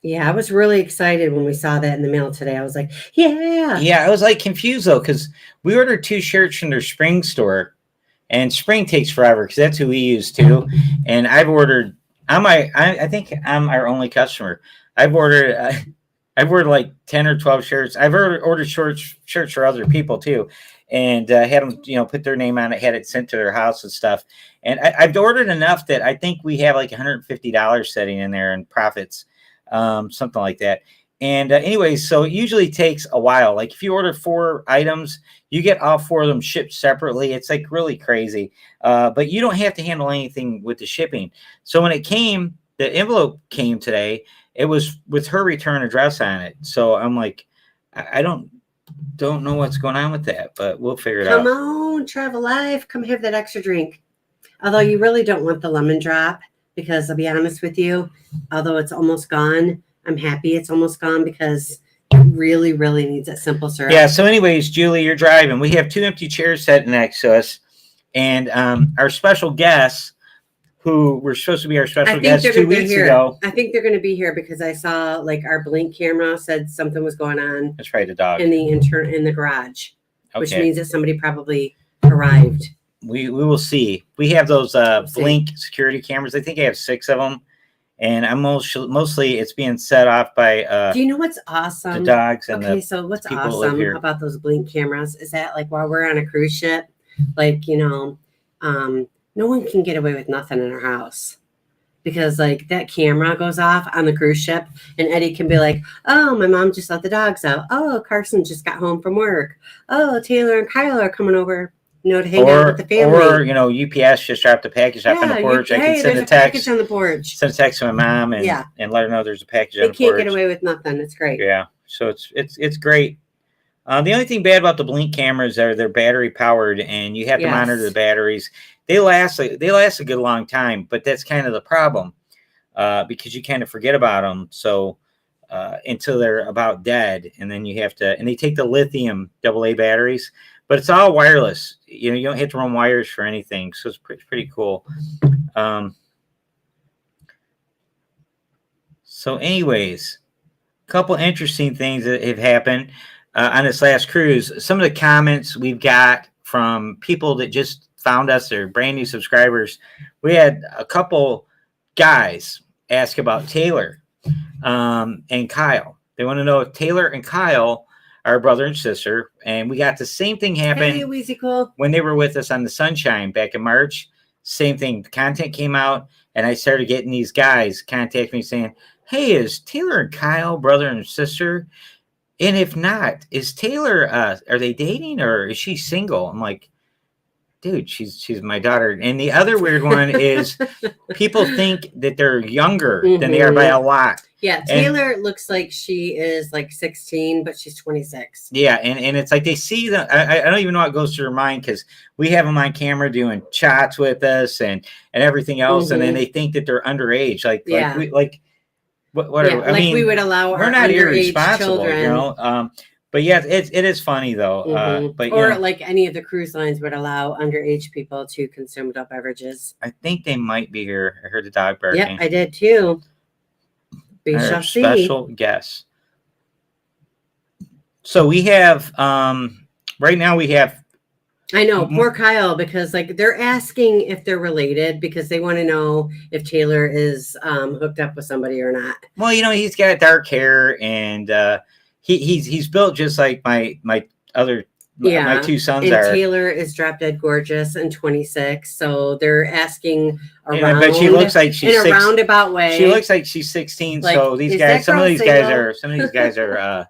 Yeah, I was really excited when we saw that in the mail today. I was like, yeah. Yeah, I was like confused though, because we ordered 2 shirts from their Spring store, and Spring takes forever because that's who we use too. And I've ordered. I think I'm our only customer. I've ordered like 10 or 12 shirts. I've ordered shirts for other people too. And had them, put their name on it, had it sent to their house and stuff. And I've ordered enough that I think we have like $150 sitting in there in profits, something like that. And anyways, so it usually takes a while. Like if you order 4 items, you get all 4 of them shipped separately. It's like really crazy. But you don't have to handle anything with the shipping. So when it came, the envelope came today. It was with her return address on it. So I'm like, I don't know what's going on with that, but we'll figure it out. Come on, Travel Life. Come have that extra drink. Although you really don't want the lemon drop, because I'll be honest with you, although it's almost gone, I'm happy it's almost gone because it really, really needs that simple syrup. Yeah. So anyways, Julie, you're driving. We have 2 empty chairs sitting next to us. And our special guests, who were supposed to be our special guests 2 weeks ago. I think they're going to be here because I saw like our blink camera said something was going on. That's right, the dog. In the garage, okay. Which means that somebody probably arrived. We will see. We have those blink security cameras. I think I have 6 of them. And I'm mostly it's being set off by do you know what's awesome? The dogs and so what's awesome about those blink cameras is that like while we're on a cruise ship, like no one can get away with nothing in our house. Because like that camera goes off on the cruise ship and Eddie can be like, oh, my mom just let the dogs out. Oh, Carson just got home from work. Oh, Taylor and Kyle are coming over, to hang out with the family. Or, UPS just dropped a package off on the porch. I can send a text on the porch. Send a text to my mom and let her know there's a package on the porch. They can't get away with nothing. It's great. Yeah. So it's great. The only thing bad about the blink cameras are they're battery powered and you have to monitor the batteries. They last a good long time, but that's kind of the problem because you kind of forget about them. So until they're about dead, and then you have to, and they take the lithium AA batteries, but it's all wireless. You don't have to run wires for anything. So it's pretty cool. So anyways, a couple interesting things that have happened on this last cruise. Some of the comments we've got from people that just found us, they're brand new subscribers. We had a couple guys ask about Taylor and Kyle. They want to know if Taylor and Kyle are brother and sister. And we got the same thing happen when they were with us on the Sunshine back in March. Same thing. The content came out and I started getting these guys contact me saying, hey, is Taylor and Kyle brother and sister? And if not, is Taylor, are they dating or is she single? I'm like, dude, she's my daughter. And the other weird one is people think that they're younger than they are by a lot. Yeah, Taylor looks like she is like 16, but she's 26. Yeah, and it's like they see them. I don't even know what goes through their mind because we have them on camera doing chats with us and everything else, and then they think that they're underage. Whatever. I mean, we would allow we're not irresponsible, children. But yeah, it is funny though. But like any of the cruise lines would allow underage people to consume adult beverages. I think they might be here. I heard the dog barking. Yep, I did too. We shall see. Special guest. So we have right now we have. I know, poor Kyle, because like they're asking if they're related because they want to know if Taylor is hooked up with somebody or not. Well, he's got dark hair and he's built just like my other my 2 sons and are. Taylor is drop dead gorgeous and 26, so they're asking around. But she looks like she's in a roundabout way. She looks like she's 16. Like, so these guys, some of these guys are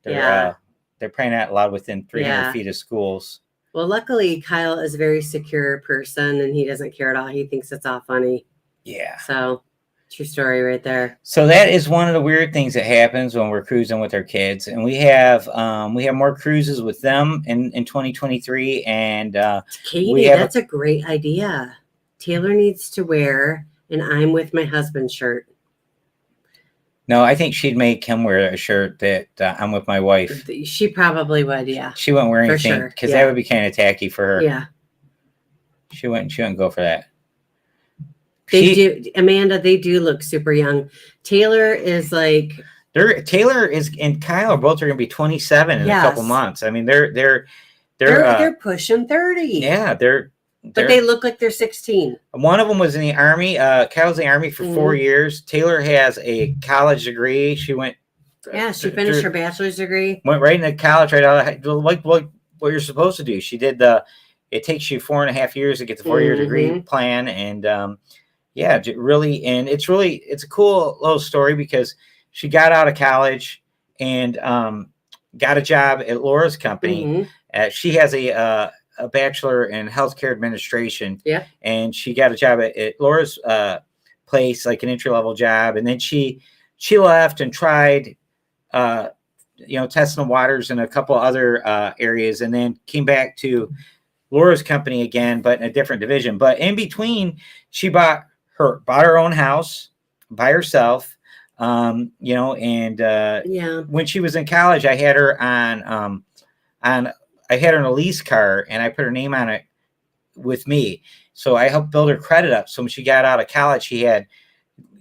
they're praying out loud within 300 feet of schools. Well, luckily Kyle is a very secure person and he doesn't care at all. He thinks it's all funny. Yeah. So true story right there. So that is one of the weird things that happens when we're cruising with our kids. And we have more cruises with them in 2023. And Katie, that's a great idea. Taylor needs to wear an I'm with my husband shirt. No, I think she'd make him wear a shirt that I'm with my wife. She probably would, yeah. She wouldn't wear anything because that would be kind of tacky for her. Yeah. She wouldn't go for that. They do, Amanda. They do look super young. Taylor is like Taylor is and Kyle both are going to be 27 in a couple months. I mean, they're pushing 30. Yeah, but they look like they're 16. One of them was in the Army. Kyle's in the Army for 4 years. Taylor has a college degree. She went. Yeah, she finished her bachelor's degree. Went right into college, right out. Like what you're supposed to do. She did it takes you 4.5 years to get the 4-year degree plan, and yeah, really, and it's a cool little story because she got out of college and got a job at Laura's company. Mm-hmm. She has a bachelor in healthcare administration. Yeah. And she got a job at Laura's place, like an entry-level job. And then she left and tried, testing the waters in a couple other areas, and then came back to Laura's company again, but in a different division. But in between, she bought her own house by herself. And when she was in college, I had her on I had her in a lease car, and I put her name on it with me. So I helped build her credit up. So when she got out of college, she had,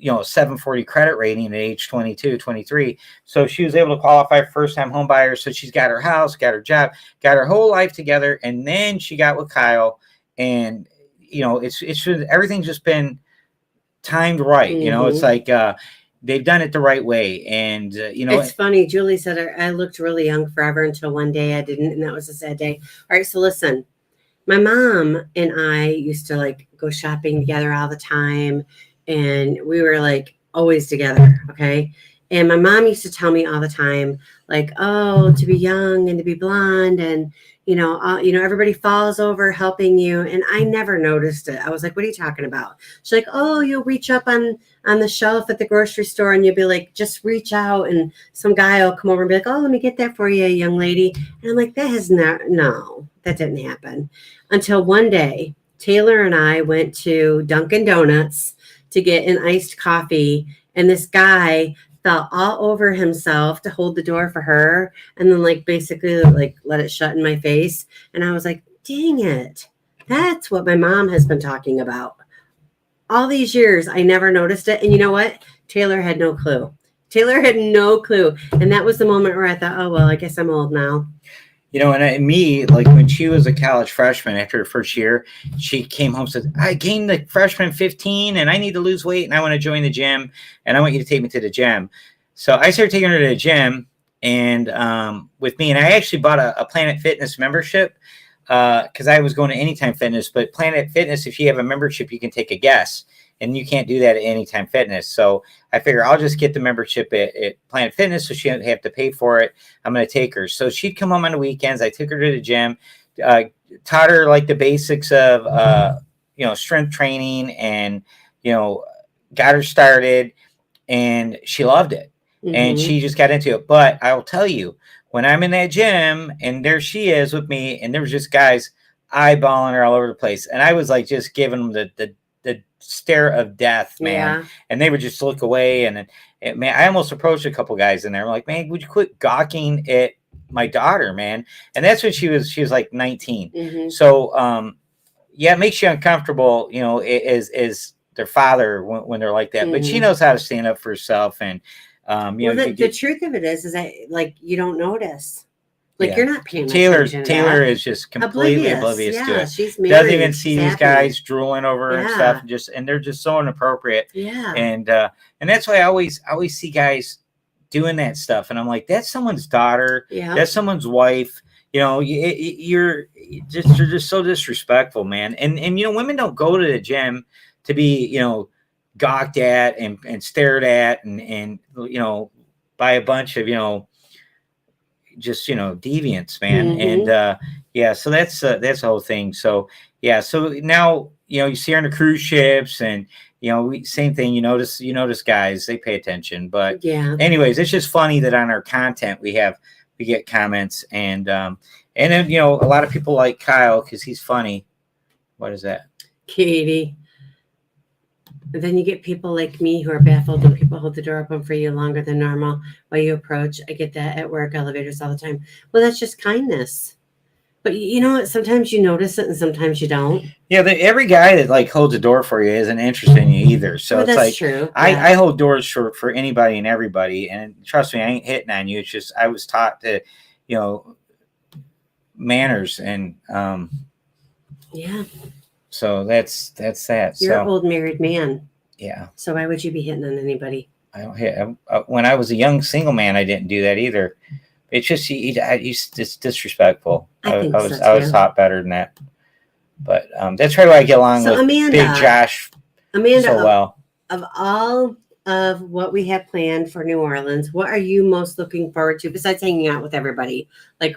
a 740 credit rating at age 22, 23. So she was able to qualify for first-time home buyer. So she's got her house, got her job, got her whole life together. And then she got with Kyle, and, it's everything's just been timed right. Mm-hmm. It's like, they've done it the right way. And, it's funny. Julie said I looked really young forever until one day I didn't. And that was a sad day. All right. So listen, my mom and I used to go shopping together all the time. And we were always together. Okay. And my mom used to tell me all the time, to be young and to be blonde and, everybody falls over helping you. And I never noticed it. I was like, what are you talking about? She's like, oh, you'll reach up on the shelf at the grocery store and you'll be like, just reach out. And some guy will come over and be like, oh, let me get that for you, young lady. And I'm like, no, that didn't happen. Until one day, Taylor and I went to Dunkin' Donuts to get an iced coffee. And this guy fell all over himself to hold the door for her, and then basically let it shut in my face. And I was like, dang it, that's what my mom has been talking about all these years. I never noticed it. And you know what? Taylor had no clue. And that was the moment where I thought, oh well, I guess I'm old now. And when she was a college freshman, after her first year, she came home and said, I gained the freshman 15 and I need to lose weight and I want to join the gym and I want you to take me to the gym. So I started taking her to the gym and with me, and I actually bought a Planet Fitness membership because I was going to Anytime Fitness, but Planet Fitness, if you have a membership, you can take a guess. And you can't do that at Anytime Fitness. So I figure I'll just get the membership at Planet Fitness so she doesn't have to pay for it. I'm going to take her. So she'd come home on the weekends. I took her to the gym, taught her the basics of, strength training and, got her started, and she loved it. Mm-hmm. And she just got into it. But I will tell you, when I'm in that gym and there she is with me, and there was just guys eyeballing her all over the place. And I was just giving them the stare of death, man. Yeah. And they would just look away. And man, I almost approached a couple guys in there. I'm like, man, would you quit gawking at my daughter, man? And that's when she was 19. Mm-hmm. So, it makes you uncomfortable, as their father when they're like that, mm-hmm. But she knows how to stand up for herself. And, the truth of it is that you don't notice. You're not paying Taylor attention to Taylor that. is just completely oblivious to it. She's married. Doesn't even see these guys drooling over her and stuff. And they're just so inappropriate. Yeah. And that's why I always see guys doing that stuff. And I'm like, that's someone's daughter. Yeah. That's someone's wife. You're just so disrespectful, man. And women don't go to the gym to be, gawked at and stared at and by a bunch of, just deviants, man. Mm-hmm. And so that's the whole thing. So so now you see her on the cruise ships, and same thing. You notice guys, they pay attention. But anyways, it's just funny that on our content we get comments, and then a lot of people like Kyle because he's funny. What is that, Katie? And then you get people like me who are baffled when people hold the door open for you longer than normal while you approach. I get that at work elevators all the time. Well, that's just kindness. But you know what? Sometimes you notice it and sometimes you don't. Yeah, every guy that holds a door for you isn't interested in you either. So it's true. I hold doors for anybody and everybody. And trust me, I ain't hitting on you. It's just I was taught to, manners and yeah. So that's that. You're an old married man. Yeah. So why would you be hitting on anybody? I don't hit. When I was a young single man, I didn't do that either. It's just it's disrespectful. I was taught better than that. But that's probably why I get along with Amanda, Big Josh so well. Of all of what we have planned for New Orleans, what are you most looking forward to besides hanging out with everybody? Like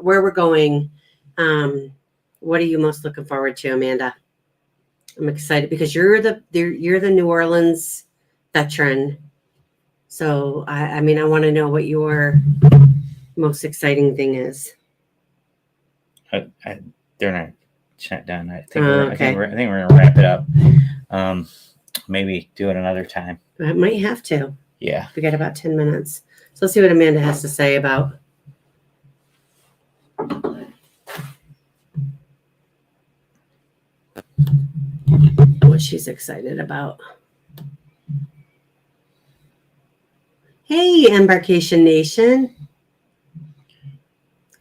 where we're going. What are you most looking forward to, Amanda? I'm excited because you're the New Orleans veteran. So I mean, I want to know what your most exciting thing is. They're not shut down. I Okay. think we're gonna wrap it up. Maybe do it another time. I might have to. Yeah. We got about 10 minutes. So let's see what Amanda has to say about what she's excited about. Hey, Embarkation Nation.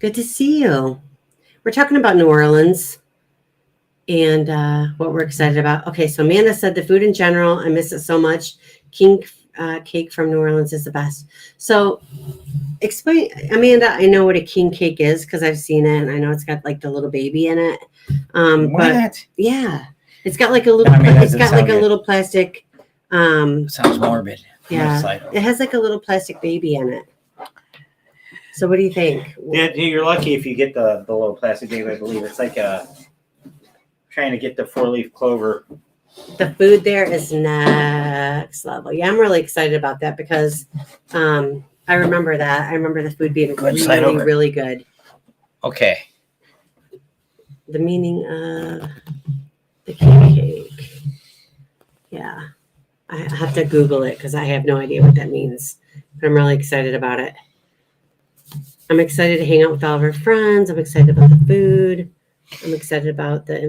Good to see you. We're talking about New Orleans and what we're excited about. Okay, so Amanda said the food in general, I miss it so much. King cake from New Orleans is the best. So explain, Amanda, I know what a king cake is because I've seen it and I know it's got like the little baby in it. What? But yeah, it's got like a little, it's got like a little plastic. Sounds morbid. Yeah, it has like a little plastic baby in it. So what do you think? Yeah, you're lucky if you get the little plastic baby. I believe it's like trying to get the 4-leaf clover. The food there is next level. Yeah, I'm really excited about that because I remember that. I remember the food being really, really good. Okay. The meaning of the king cake. Yeah. I have to Google it because I have no idea what that means. But I'm really excited about it. I'm excited to hang out with all of our friends. I'm excited about the food. I'm excited about the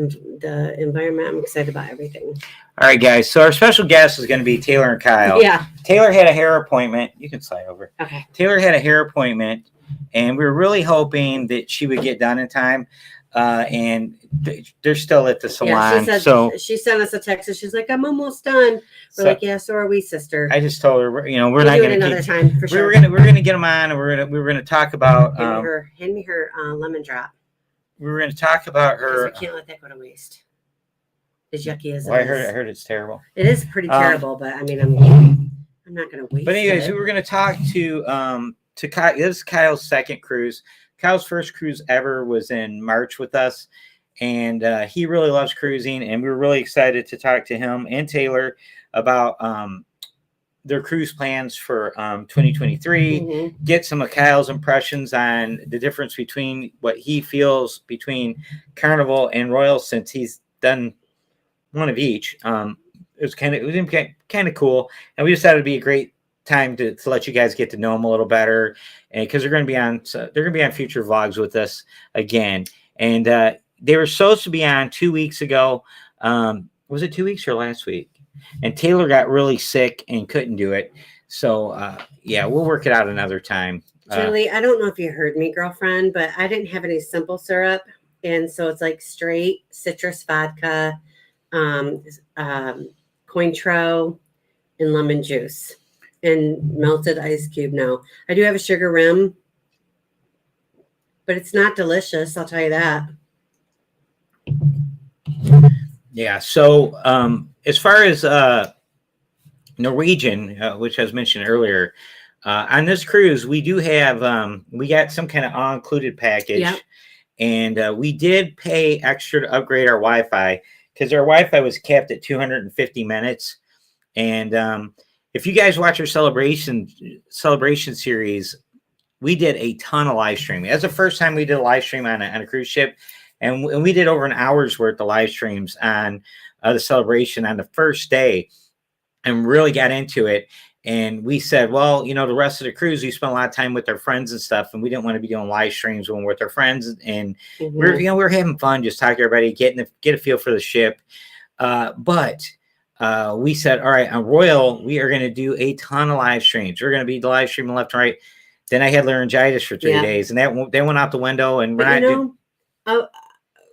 environment. I'm excited about everything. All right, guys. So our special guest is going to be Taylor and Kyle. Yeah. Taylor had a hair appointment. You can slide over. Okay. Taylor had a hair appointment, and we were really hoping that she would get done in time. And they're still at the salon. Yeah, she sent us a text and she's like, "I'm almost done." We're like, "Yeah, so are we, sister." I just told her, we're not going to another time for sure. We're gonna get them on, and we were gonna talk about. Hand me her lemon drop. We were gonna talk about her. I can't let that go to waste. As yucky as it is. I heard it's terrible. It is pretty terrible, but I mean, I'm not gonna waste. But anyways, we were gonna talk to Kyle. This is Kyle's second cruise. Kyle's first cruise ever was in March with us, and he really loves cruising, and we were really excited to talk to him and Taylor about their cruise plans for 2023, get some of Kyle's impressions on the difference between what he feels between Carnival and Royal since he's done one of each. It was kind of cool, and we decided it'd be a great time to let you guys get to know him a little better, and because they're going to be on future vlogs with us again. And they were supposed to be on 2 weeks ago. Was it 2 weeks or last week? And Taylor got really sick and couldn't do it. So yeah, we'll work it out another time. Julie, I don't know if you heard me, girlfriend, but I didn't have any simple syrup, and so it's like straight citrus vodka, Cointreau, and lemon juice. And melted ice cube. No, I do have a sugar rim, but it's not delicious. I'll tell you that. Yeah. So as far as Norwegian, which I was mentioned earlier, on this cruise, we do have we got some kind of all-included package, and we did pay extra to upgrade our Wi-Fi because our Wi-Fi was capped at 250 minutes, and if you guys watch our celebration series, we did a ton of live streaming. That's the first time we did a live stream on a cruise ship, and we did over an hour's worth of live streams on the celebration on the first day, and really got into it. And we said, well, the rest of the cruise, we spent a lot of time with our friends and stuff, and we didn't want to be doing live streams when we're with our friends. And we're having fun, just talking to everybody, get a feel for the ship. But we said, all right, on Royal, we are going to do a ton of live streams. We're going to be live streaming left and right. Then I had laryngitis for 3 days, and they went out the window. And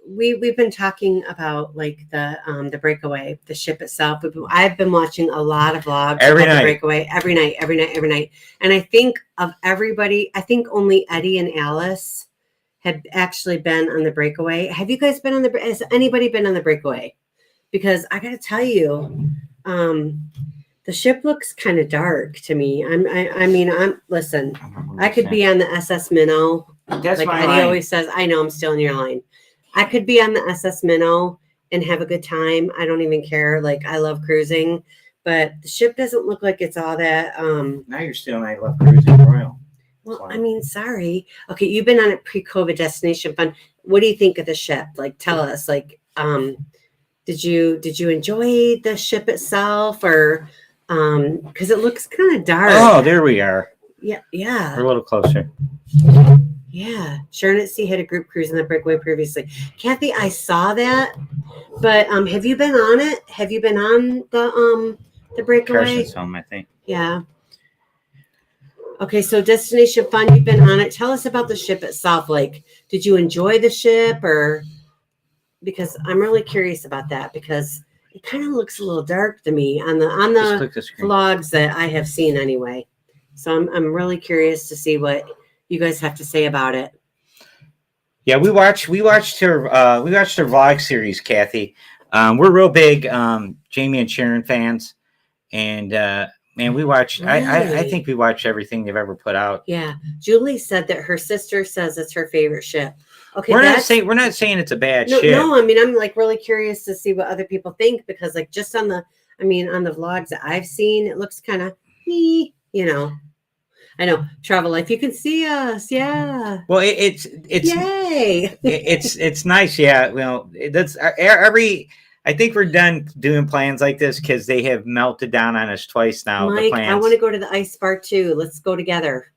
we've been talking about like the breakaway, the ship itself. I've been watching a lot of vlogs every about night. The breakaway every night. And I think of everybody, I think only Eddie and Alice had actually been on the breakaway. Have you guys been on has anybody been on the breakaway? Because I got to tell you, The ship looks kind of dark to me. Listen, I could be on the SS Minnow. That's Like my Eddie line. always says, I know I'm still in your line. I could be on the SS Minnow and have a good time. I don't even care. Like, I love cruising, but the ship doesn't look like it's all that. Now you're still I love cruising Royal. Well, I mean, sorry. Okay, you've been on a pre-COVID destination fun. What do you think of the ship? Like, tell us. Like, did you enjoy the ship itself, or because it looks kind of dark? Oh, there we are. Yeah, We're yeah, a little closer. yeah. Sharon at Sea had a group cruise in the Breakaway previously. Kathy, I saw that, but have you been on it? Have you been on the Breakaway? Carson's home, I think. Yeah. Okay, so Destination Fun, you've been on it. Tell us about the ship itself. Like, did you enjoy the ship, or because I'm really curious about that because it kind of looks a little dark to me on Just the click the screen. vlogs that I have seen anyway. So I'm really curious to see what you guys have to say about it. Yeah, we watched her vlog series, Kathy. We're real big Jamie and Sharon fans, and man, we watch. I Really? think we watch everything they've ever put out. Yeah, Julie said that her sister says it's her favorite ship. Okay, we're not saying it's a bad ship. No, I mean, I'm like really curious to see what other people think because like just on the vlogs that I've seen, it looks kind of you know. I know, Travel Life, you can see us, yeah. Well, it's yay. it's nice, yeah. Well, that's every. I think we're done doing plans like this because they have melted down on us twice now. Mike, the plans. I want to go to the ice bar too. Let's go together.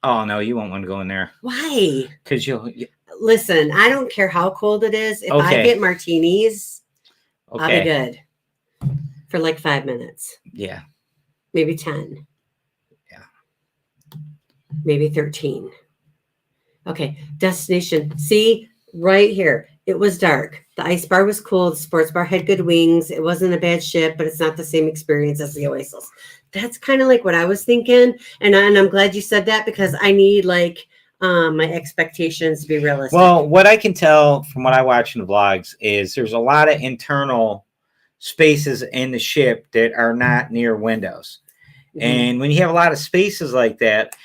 Oh no, you won't want to go in there. Why? Because listen. I don't care how cold it is. If I get martinis, I'll be good for like 5 minutes. Yeah. Maybe 10. Yeah. Maybe 13. Okay. Destination. See, right here. It was dark. The ice bar was cool. The sports bar had good wings. It wasn't a bad ship, but it's not the same experience as the Oasis. That's kind of like what I was thinking. And I'm glad you said that because I need like my expectations to be realistic. Well, what I can tell from what I watch in the vlogs is there's a lot of internal spaces in the ship that are not near windows. Mm-hmm. And when you have a lot of spaces like that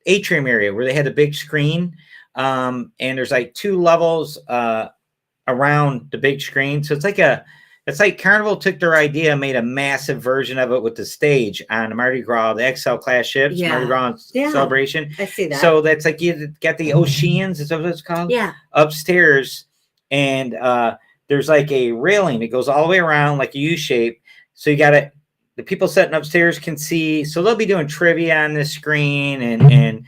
atrium area where they had the big screen, and there's like 2 levels around the big screen. So it's like Carnival took their idea, made a massive version of it with the stage on the Mardi Gras, the XL class ships, Mardi Gras celebration. I see that. So that's like you got the Oceans, is that what it's called? Yeah. Upstairs, and there's like a railing that goes all the way around like a U shape. So you got it. The people sitting upstairs can see. So they'll be doing trivia on this screen and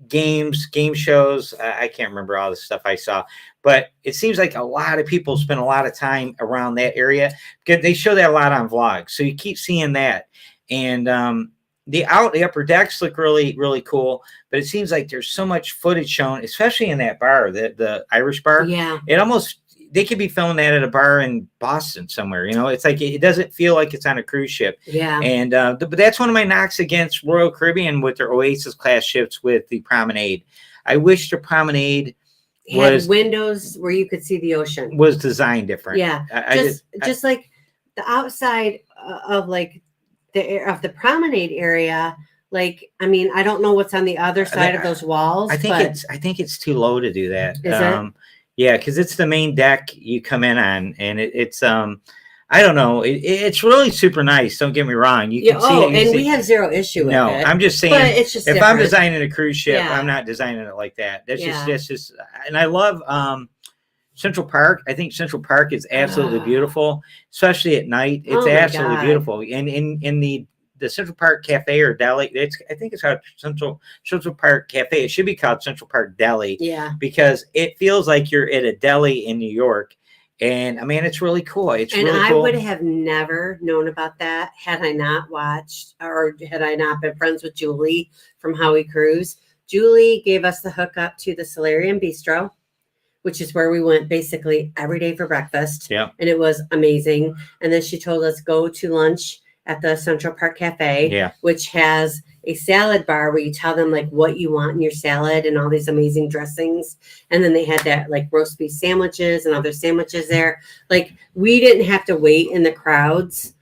game shows. I can't remember all the stuff I saw, but it seems like a lot of people spend a lot of time around that area because they show that a lot on vlogs. So you keep seeing that. And the upper decks look really, really cool, but it seems like there's so much footage shown, especially in that bar, the Irish bar. Yeah. They could be filming that at a bar in Boston somewhere. You know, it's like it doesn't feel like it's on a cruise ship. Yeah. And but that's one of my knocks against Royal Caribbean with their Oasis class ships with the Promenade. I wish the Promenade had windows where you could see the ocean. Was designed different. Yeah. Just like the outside of like the Promenade area. Like, I mean, I don't know what's on the other side of those walls. I think it's too low to do that. Is it? Yeah, because it's the main deck you come in on, and it's I don't know, it's really super nice. Don't get me wrong. You can see it. We have zero issue with it. No, I'm just saying. But it's just if different. I'm designing a cruise ship, I'm not designing it like that. That's just. And I love Central Park. I think Central Park is absolutely beautiful, especially at night. It's absolutely beautiful. And in the Central Park Cafe or Deli, I think it's called Central Park Cafe. It should be called Central Park Deli. Yeah. Because it feels like you're at a deli in New York. And I mean, it's really cool. I would have never known about that had I not watched or had I not been friends with Julie from How We Cruise. Julie gave us the hookup to the Solarium Bistro, which is where we went basically every day for breakfast. Yeah. And it was amazing. And then she told us go to lunch at the Central Park Cafe, which has a salad bar where you tell them like what you want in your salad and all these amazing dressings. And then they had that like roast beef sandwiches and other sandwiches there. Like we didn't have to wait in the crowds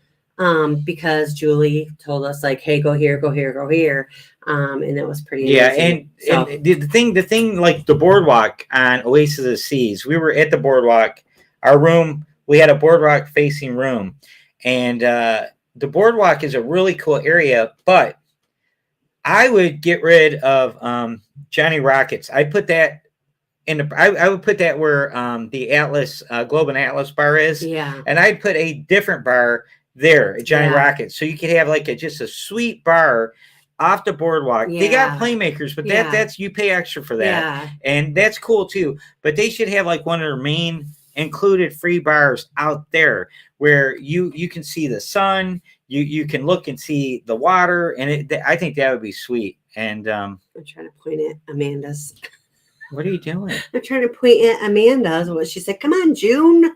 because Julie told us like, hey, go here, go here, go here. And it was pretty amazing. And the thing like the boardwalk on Oasis of the Seas, we were at the boardwalk. Our room, we had a boardwalk facing room, and the boardwalk is a really cool area, but I would get rid of Johnny Rockets. I put that in the. I would put that where the Atlas Globe and Atlas bar is. Yeah. And I'd put a different bar there at Johnny Rockets, so you could have like just a sweet bar off the boardwalk. Yeah. They got playmakers, but that's you pay extra for that, and that's cool too. But they should have like one of their main included free bars out there where you can see the sun. You can look and see the water, and I think that would be sweet. And I'm trying to point at Amanda's. What are you doing? I'm trying to point at Amanda's. What she said. Come on, June.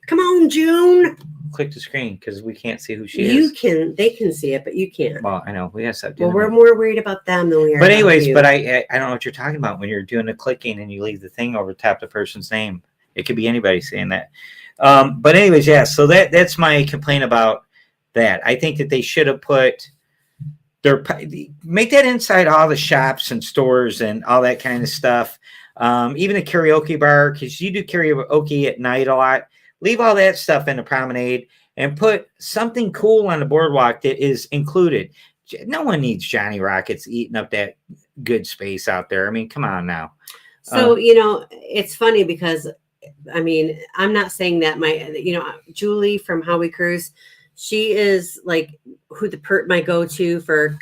Come on, June. Click the screen because we can't see who she is. They can see it, but you can't. Well, I know we have to. Well, we're more worried about them than we are. But anyways, but I don't know what you're talking about when you're doing the clicking and you leave the thing over top the person's name. It could be anybody saying that. But anyways, yeah. So that's my complaint about that. I think that they should have put make that inside all the shops and stores and all that kind of stuff. Even a karaoke bar, because you do karaoke at night a lot. Leave all that stuff in the promenade and put something cool on the boardwalk that is included. No one needs Johnny Rockets eating up that good space out there. I mean, come on now. So, it's funny because, I mean, I'm not saying that Julie from Howie Cruise, she is like my go-to for,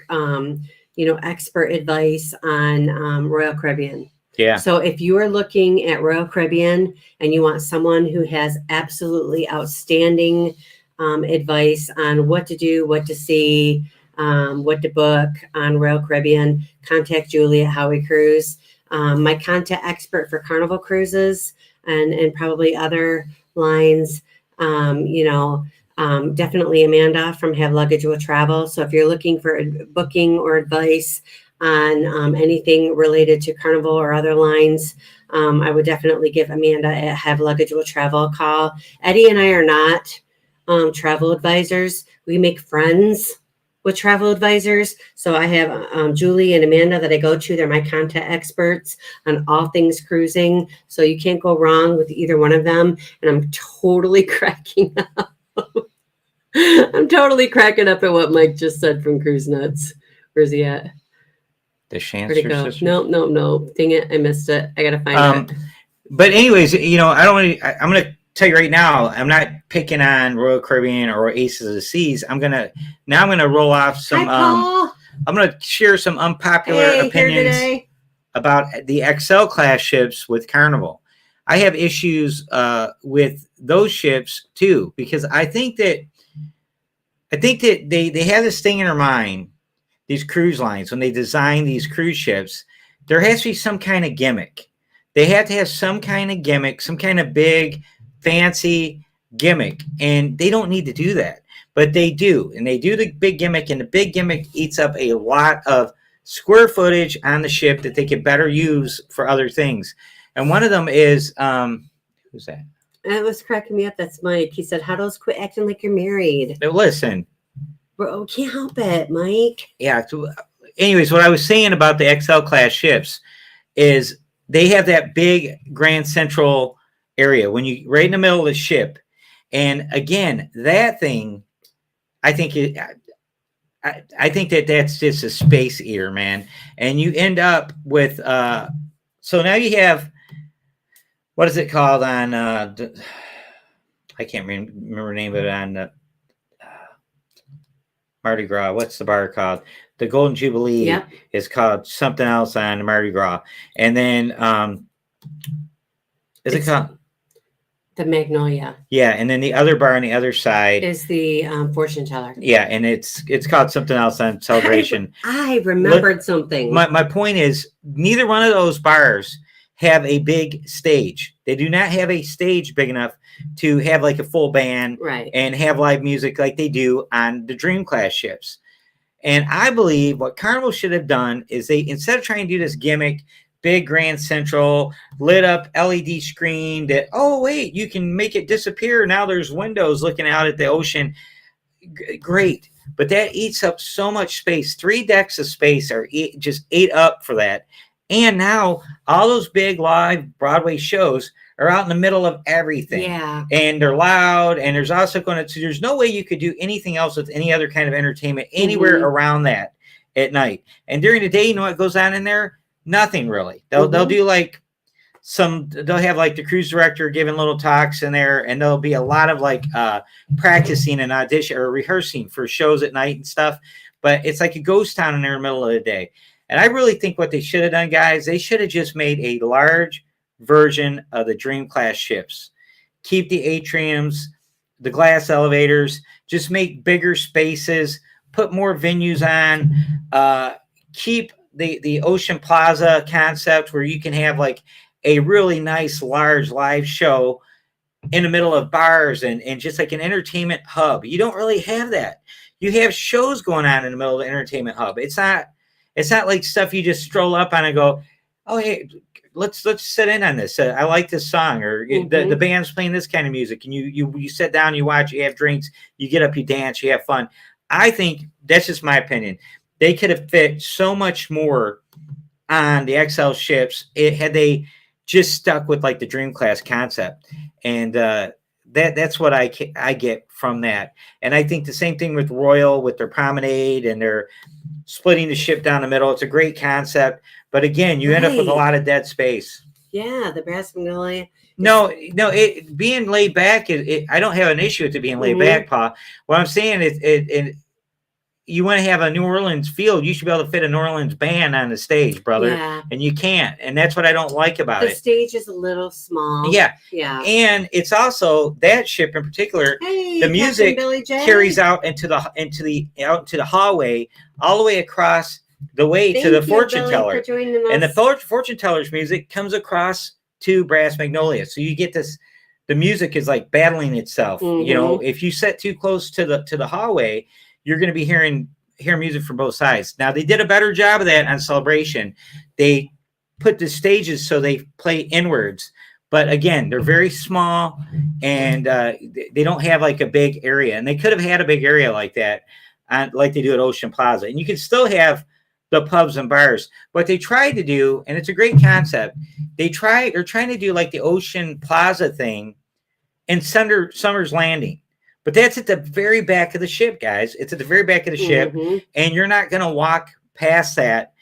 expert advice on Royal Caribbean. Yeah. So if you are looking at Royal Caribbean and you want someone who has absolutely outstanding advice on what to do, what to see, what to book on Royal Caribbean, contact Julie at Howie Cruise. My content expert for Carnival Cruises and probably other lines, definitely Amanda from Have Luggage Will Travel. So if you're looking for booking or advice on anything related to Carnival or other lines, I would definitely give Amanda at Have Luggage Will Travel a call. Eddie and I are not travel advisors. We make friends with travel advisors. So I have Julie and Amanda that I go to. They're my content experts on all things cruising. So you can't go wrong with either one of them. And I'm totally cracking up. I'm totally cracking up at what Mike just said from Cruise Nuts. Where's he at? The Where'd it go? No. Dang it. I missed it. I got to find it. But anyways, I'm going to tell you right now, I'm not picking on Royal Caribbean or Aces of the Seas. I'm going to roll off some, I'm going to share some unpopular opinions about the XL class ships with Carnival. I have issues with those ships too, because I think that they have this thing in their mind. These cruise lines, when they design these cruise ships, there has to be some kind of gimmick. They have to have some kind of gimmick, some kind of big, fancy gimmick. And they don't need to do that. But they do. And they do the big gimmick. And the big gimmick eats up a lot of square footage on the ship that they could better use for other things. And one of them is, who's that? It was cracking me up. That's Mike. He said, Huddles, quit acting like you're married. Now, listen. Bro, can't help it, Mike. Yeah. So anyways, what I was saying about the XL class ships is they have that big Grand Central area when you right in the middle of the ship. And again, that thing, I think that's just a space eater, man. And you end up with so now you have, what is it called on I can't remember the name of it on Mardi Gras. What's the bar called? The Golden Jubilee is called something else on Mardi Gras. And then it called the Magnolia? Yeah, and then the other bar on the other side is the fortune teller. Yeah, and it's called something else on Celebration. I remembered something. My point is, neither one of those bars have a big stage. They do not have a stage big enough to have like a full band and have live music like they do on the Dream class ships. And I believe what Carnival should have done is they, instead of trying to do this gimmick, big Grand Central, lit up LED screen that, oh, wait, you can make it disappear. Now there's windows looking out at the ocean. great, but that eats up so much space. 3 decks of space are just ate up for that. And now all those big live Broadway shows are out in the middle of everything. Yeah. And they're loud. And there's also there's no way you could do anything else with any other kind of entertainment anywhere around that at night. And during the day, you know what goes on in there? Nothing really. They'll do like they'll have like the cruise director giving little talks in there, and there'll be a lot of like practicing and audition or rehearsing for shows at night and stuff. But it's like a ghost town in there in the middle of the day. And I really think what they should have done, guys, they should have just made a large version of the Dream Class ships. Keep the atriums, the glass elevators, just make bigger spaces, put more venues on, keep the Ocean Plaza concept where you can have like a really nice large live show in the middle of bars and just like an entertainment hub. You don't really have that. You have shows going on in the middle of the entertainment hub. It's not like stuff you just stroll up on and go, oh, hey, let's sit in on this. I like this song, or the band's playing this kind of music, and you sit down, you watch, you have drinks, you get up, you dance, you have fun. I think that's just my opinion. They could have fit so much more on the XL ships had they just stuck with like the Dream Class concept. And that's what I get from that. And I think the same thing with Royal, with their promenade and their splitting the ship down the middle. It's a great concept, but again, you end up with a lot of dead space. Yeah, the Brass Magnolia. No, it being laid back. I don't have an issue with it being laid back, Pa. What I'm saying is, you want to have a New Orleans field, you should be able to fit a New Orleans band on the stage, brother. Yeah. And you can't. And that's what I don't like about it. The stage is a little small. Yeah. Yeah. And it's also that ship in particular, the music carries out into the hallway, all the way across the way to the fortune teller. And the fortune teller's music comes across to Brass Magnolia. So you get this, the music is like battling itself. You know, if you sit too close to the hallway, you're going to be hearing music from both sides. Now, they did a better job of that on Celebration. They put the stages so they play inwards. But again, they're very small, and they don't have like a big area. And they could have had a big area like that, like they do at Ocean Plaza. And you could still have the pubs and bars. What they tried to do, and it's a great concept, they're trying to do like the Ocean Plaza thing in Summer's Landing. But that's at the very back of the ship, guys. It's at the very back of the ship, and you're not going to walk past that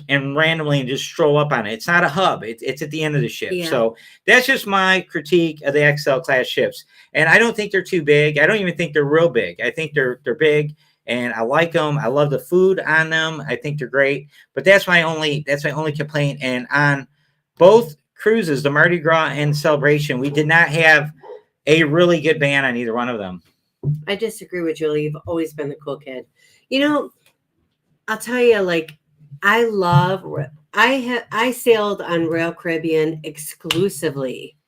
and randomly and just stroll up on it. It's not a hub. It's at the end of the ship. Yeah. So that's just my critique of the XL class ships. And I don't think they're too big. I don't even think they're real big. I think they're big, and I like them. I love the food on them. I think they're great. But that's my only complaint. And on both cruises, the Mardi Gras and Celebration, we did not have a really good band on either one of them. I disagree with Julie. You've always been the cool kid. You know, I'll tell you, like, I sailed on Royal Caribbean exclusively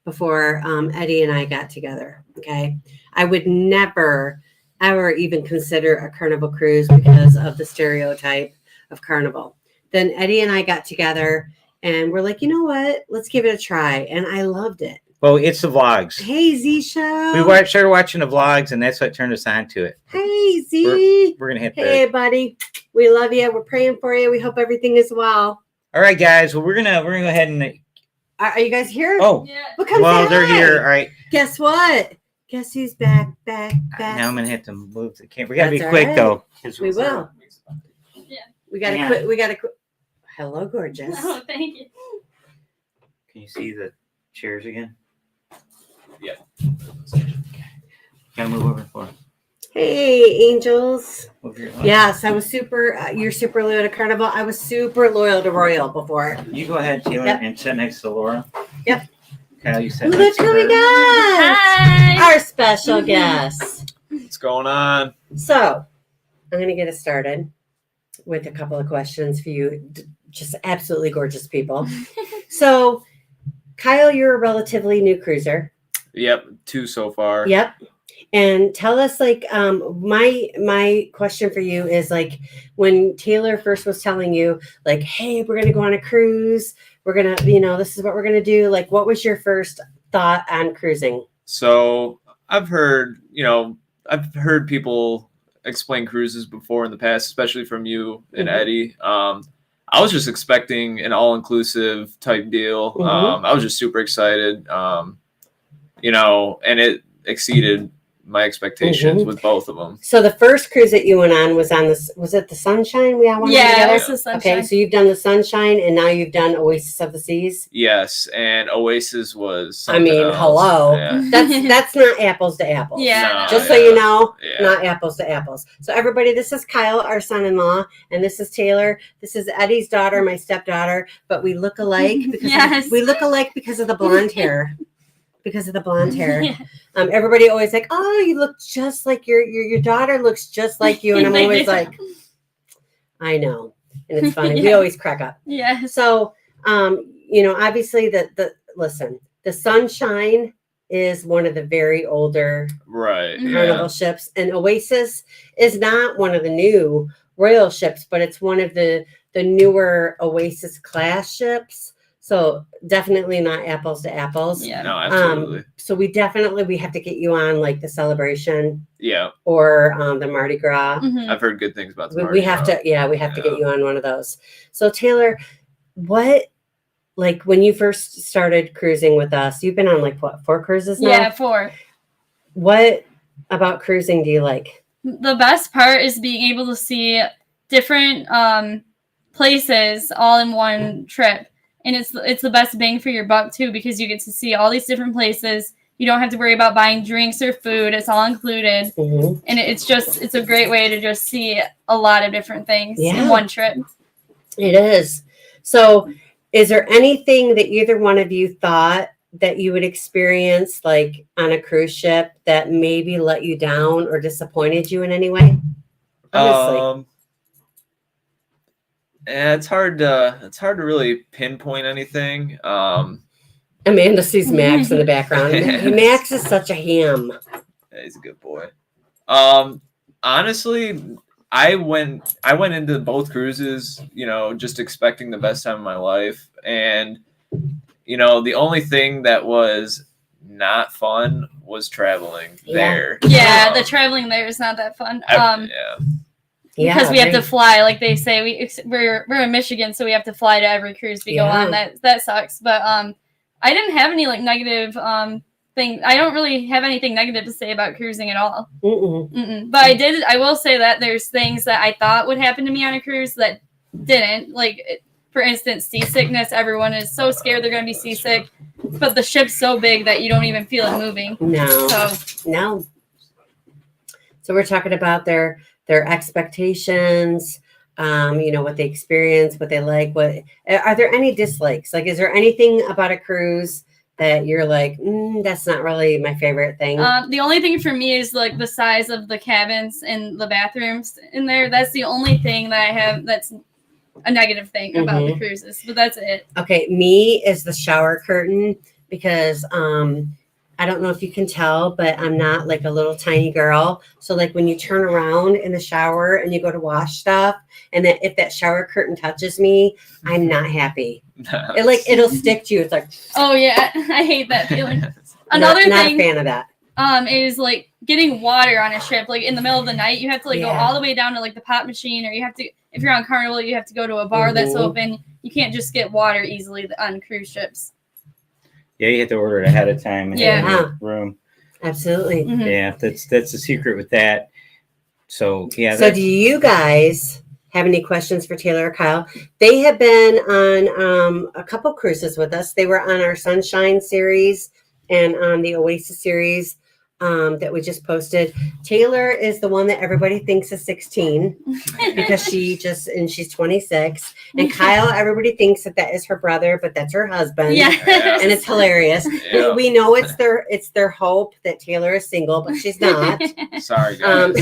before Eddie and I got together. Okay. I would never, ever even consider a Carnival cruise because of the stereotype of Carnival. Then Eddie and I got together, and we're like, you know what? Let's give it a try. And I loved it. Well, it's the vlogs. Hey, Z Show. We started watching the vlogs, and that's what turned us on to it. Hey, Z. We're going to hit Hey, buddy. We love you. We're praying for you. We hope everything is well. All right, guys. Well, we're gonna go ahead and. Are you guys here? Oh, yeah. Well, they're here. All right. Guess what? Guess who's back? Now I'm going to have to move the camera. We got to be quick, though. We will. Yeah. We got to quit. We got to quit. Hello, gorgeous. Oh, thank you. Can you see the chairs again? Yeah. Gotta move over the floor. Hey, angels. Yes, I was super. You're super loyal to Carnival. I was super loyal to Royal before. You go ahead, Taylor, and sit next to Laura. Yep. Kyle, you sit Look next to who we her. got. Hi. Our special guest. What's going on? So, I'm going to get us started with a couple of questions for you. Just absolutely gorgeous people. So, Kyle, you're a relatively new cruiser. Yep, 2 so far. Yep. And tell us, like, my question for you is, like, when Taylor first was telling you, like, hey, we're going to go on a cruise. We're going to, this is what we're going to do. Like, what was your first thought on cruising? So I've heard people explain cruises before in the past, especially from you and Mhm. Eddie. I was just expecting an all-inclusive type deal. Mhm. I was just super excited, and it exceeded my expectations Mhm. with both of them. So the first cruise that you went on was was it the Sunshine we all went on Yeah, together? it was the Sunshine. Okay, so you've done the Sunshine and now you've done Oasis of the Seas. Yes, and Oasis was I something mean, else. hello. Yeah. That's not apples to apples. Yeah, No, Just so yeah. you know, Yeah. not apples to apples. So everybody, this is Kyle, our son-in-law, and this is Taylor. This is Eddie's daughter, my stepdaughter, but we look alike because Yes. we look alike because of the blonde hair. Because of the blonde hair. Yeah. Everybody always like, oh, you look just like your daughter looks just like you. And I'm always like, I know. And it's funny. We Yeah. always crack up. Yes. So, obviously listen, the Sunshine is one of the very older Right. Carnival ships, and Oasis is not one of the new Royal ships, but it's one of the newer Oasis class ships. So definitely not apples to apples. Yeah. No, absolutely. So we have to get you on like the Celebration Yeah, or the Mardi Gras. Mhm. I've heard good things about the We Mardi have Gras. to, we have to get Yeah. you on one of those. So Taylor, like when you first started cruising with us, you've been on like what, 4 cruises now? Yeah, 4. What about cruising do you like? The best part is being able to see different places all in one trip. And it's the best bang for your buck too, because you get to see all these different places. You don't have to worry about buying drinks or food. It's all included. Mm-hmm. And it's a great way to just see a lot of different things Yeah. in one trip. It is. So is there anything that either one of you thought that you would experience like on a cruise ship that maybe let you down or disappointed you in any way? Honestly. Yeah, it's hard to really pinpoint anything. Amanda sees Max in the background. Max is such a ham. He's a good boy. Honestly, I went into both cruises, just expecting the best time of my life, and the only thing that was not fun was traveling there. Yeah, the traveling there is not that fun. Because we have to fly, like they say. We're in Michigan, so we have to fly to every cruise we go on. That sucks. But I didn't have any like negative thing. I don't really have anything negative to say about cruising at all. But I will say that there's things that I thought would happen to me on a cruise that didn't. Like, for instance, seasickness. Everyone is so scared they're going to be seasick, but the ship's so big that you don't even feel it moving. No. So we're talking about their expectations, what they experience, what they like. What are there any dislikes? Like, is there anything about a cruise that you're like, that's not really my favorite thing? The only thing for me is like the size of the cabins and the bathrooms in there. That's the only thing that I have that's a negative thing about the cruises, but that's it. Okay, me is the shower curtain, because I don't know if you can tell, but I'm not like a little tiny girl. So like when you turn around in the shower and you go to wash stuff, and that if that shower curtain touches me, I'm not happy. It'll stick to you. It's like, oh yeah, I hate that feeling. Another thing, not a fan of that. Is like getting water on a ship. Like in the middle of the night, you have to like go all the way down to like the pop machine, or you have to, if you're on Carnival, you have to go to a bar that's open. You can't just get water easily on cruise ships. Yeah, you have to order it ahead of time. Room. Absolutely. Yeah, that's the secret with that. So yeah. So do you guys have any questions for Taylor or Kyle? They have been on a couple cruises with us. They were on our Sunshine series and on the Oasis series that we just posted. Taylor is the one that everybody thinks is 16 because she's 26. And Kyle, everybody thinks that is her brother, but that's her husband. Yeah. And it's hilarious. Yeah. We know it's their hope that Taylor is single, but she's not. Sorry, guys.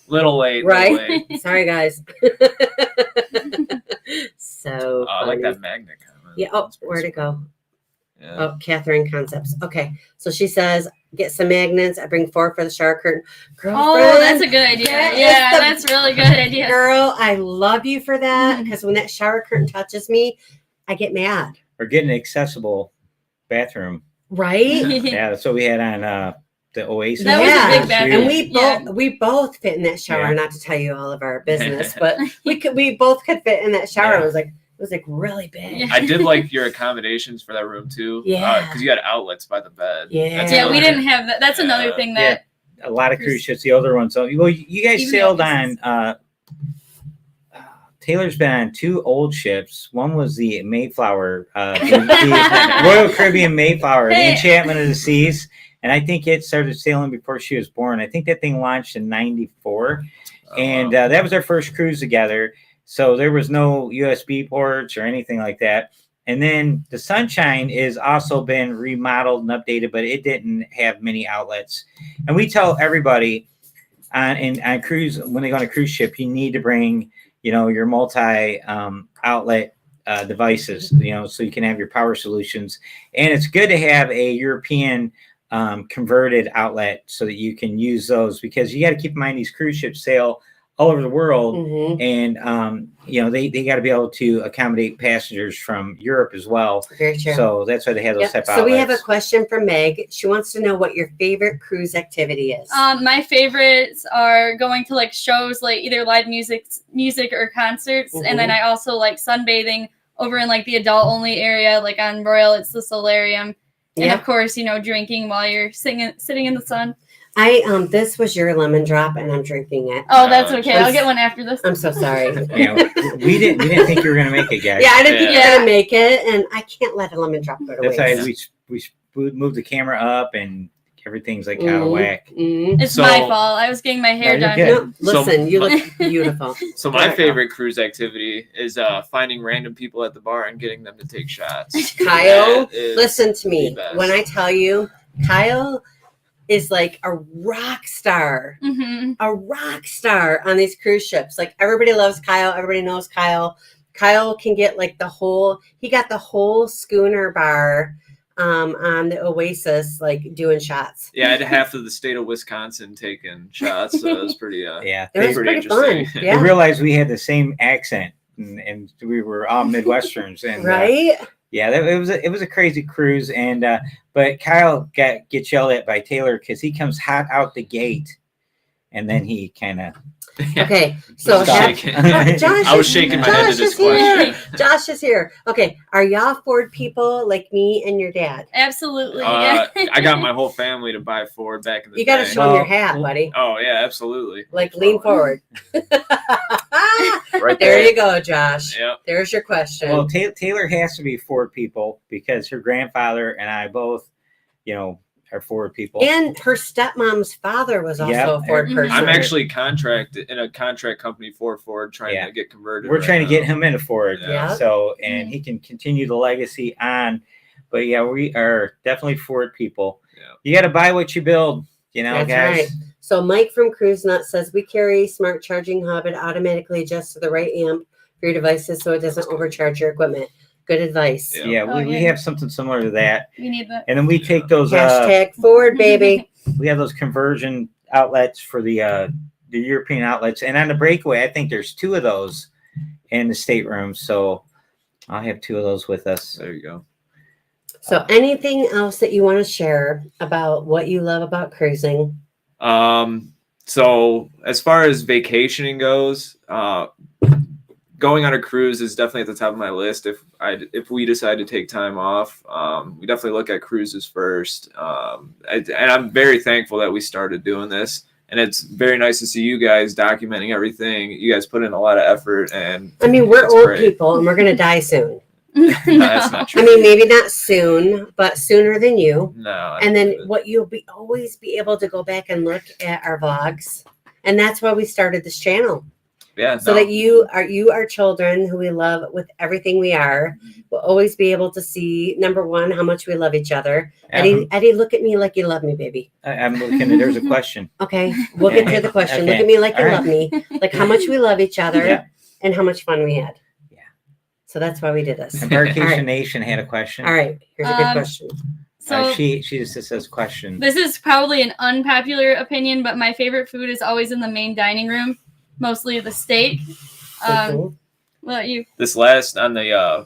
Little late. Right? Little late. Sorry, guys. So I like that magnet comment. Yeah. Oh, where'd it go? Yeah. Oh, Catherine Concepts. Okay. So she says, get some magnets. I bring 4 for the shower curtain. Girlfriend, oh, that's a good idea. That's a really good idea. Girl, I love you for that, because when that shower curtain touches me, I get mad. Or get an accessible bathroom. Right? Yeah, that's what we had on the Oasis. That was a big bathroom. And we both fit in that shower. Yeah. Not to tell you all of our business, but we both could fit in that shower. Yeah. It was like really big. Yeah. I did like your accommodations for that room too. Yeah. Because you had outlets by the bed. Yeah. That's Yeah, we another- didn't have that. That's another thing that A lot of cruise ships, the older ones. So, well, you guys Even sailed the on. Taylor's been on 2 old ships. One was the Mayflower, the Royal Caribbean Mayflower, the Enchantment of the Seas, and I think it started sailing before she was born. I think that thing launched in '94, and that was our first cruise together. So there was no USB ports or anything like that. And then the Sunshine is also been remodeled and updated, but it didn't have many outlets. And we tell everybody on cruise, when they go on a cruise ship, you need to bring, your multi outlet devices, so you can have your power solutions. And it's good to have a European converted outlet so that you can use those, because you got to keep in mind these cruise ships sail all over the world. Mm-hmm. And they got to be able to accommodate passengers from Europe as well. Very true. So that's why they have those type of So we have a outlets. question from Meg. She wants to know what your favorite cruise activity is. my favorites are going to like shows, like either live music or concerts, and then I also like sunbathing over in like the adult only area, like on Royal. It's the solarium, and of course, drinking while you're sitting in the sun. This was your lemon drop, and I'm drinking it. Oh, that's okay. I'll get one after this. I'm so sorry. We didn't think you were gonna make it, guys. Yeah, I didn't think you were gonna make it, and I can't let a lemon drop go to That's waste. why we moved the camera up and everything's like out of whack. Mm-hmm. It's my fault. I was getting my hair No, done. you're good. No, listen, you look beautiful. So my favorite cruise activity is finding random people at the bar and getting them to take shots. Kyle, That is listen to me. the best. When I tell you, Kyle is like a rock star. Mm-hmm. A rock star on these cruise ships. Like everybody loves Kyle. Everybody knows Kyle. Kyle can get like he got the whole schooner bar on the Oasis, like doing shots. Yeah, I had half of the state of Wisconsin taking shots, so it was pretty. Yeah, It was pretty fun. interesting. Yeah. they realized we had the same accent, and we were all Midwesterns, and Right? yeah, it was a crazy cruise, and but Kyle gets yelled at by Taylor because he comes hot out the gate, and then he kind of Okay. So Shaking. Josh I was shaking my head to this question. Josh is here. Okay. Are y'all Ford people like me and your dad? Absolutely. I got my whole family to buy Ford back in the You got to day. show them your hat, buddy. Oh yeah, absolutely. Like lean forward. Right There you go, Josh. Yep. There's your question. well, Taylor has to be Ford people because her grandfather and I both, are Ford people. And her stepmom's father was also Yeah. a Ford Mhm. person. I'm actually contracted in a contract company for Ford, trying to get converted. We're right trying to now. get him into Ford, Yeah. so and he can continue the legacy on. But yeah, we are definitely Ford people. Yeah. You got to buy what you build, That's guys. right. So Mike from Cruise Nut says we carry smart charging hub. It automatically adjusts to the right amp for your devices so it doesn't overcharge your equipment. Good advice. Yeah. Yeah, Oh, we yeah. have something similar to that, We need that. and then we take those. Hashtag Ford, baby. We have those conversion outlets for the European outlets, and on the breakaway, I think there's 2 of those in the stateroom. So I'll have 2 of those with us. There you go. So anything else that you want to share about what you love about cruising? So as far as vacationing goes, going on a cruise is definitely at the top of my list. If we decide to take time off, we definitely look at cruises first. And I'm very thankful that we started doing this. And it's very nice to see you guys documenting everything. You guys put in a lot of effort, and I mean, we're it's old great. people and we're going to die soon. No, that's not true. I mean, maybe not soon, but sooner than you. No. I And don't then believe it. what you'll always be able to go back and look at our vlogs. And that's why we started this channel. Yeah. So no. that you are children who we love with everything we are, will always be able to see, number one, how much we love each other. Eddie, look at me like you love me, baby. I'm looking. There's a question. Okay, we'll get to the question. Look Okay. at me like you All love me, like how much we love each other, Yeah. and how much fun we had. Yeah. So that's why we did this. Embarkation All right. Nation had a question. All right, here's a good Um, question. So she just says question. this is probably an unpopular opinion, but my favorite food is always in the main dining room, mostly the steak. Mhm. Well, you. This last on the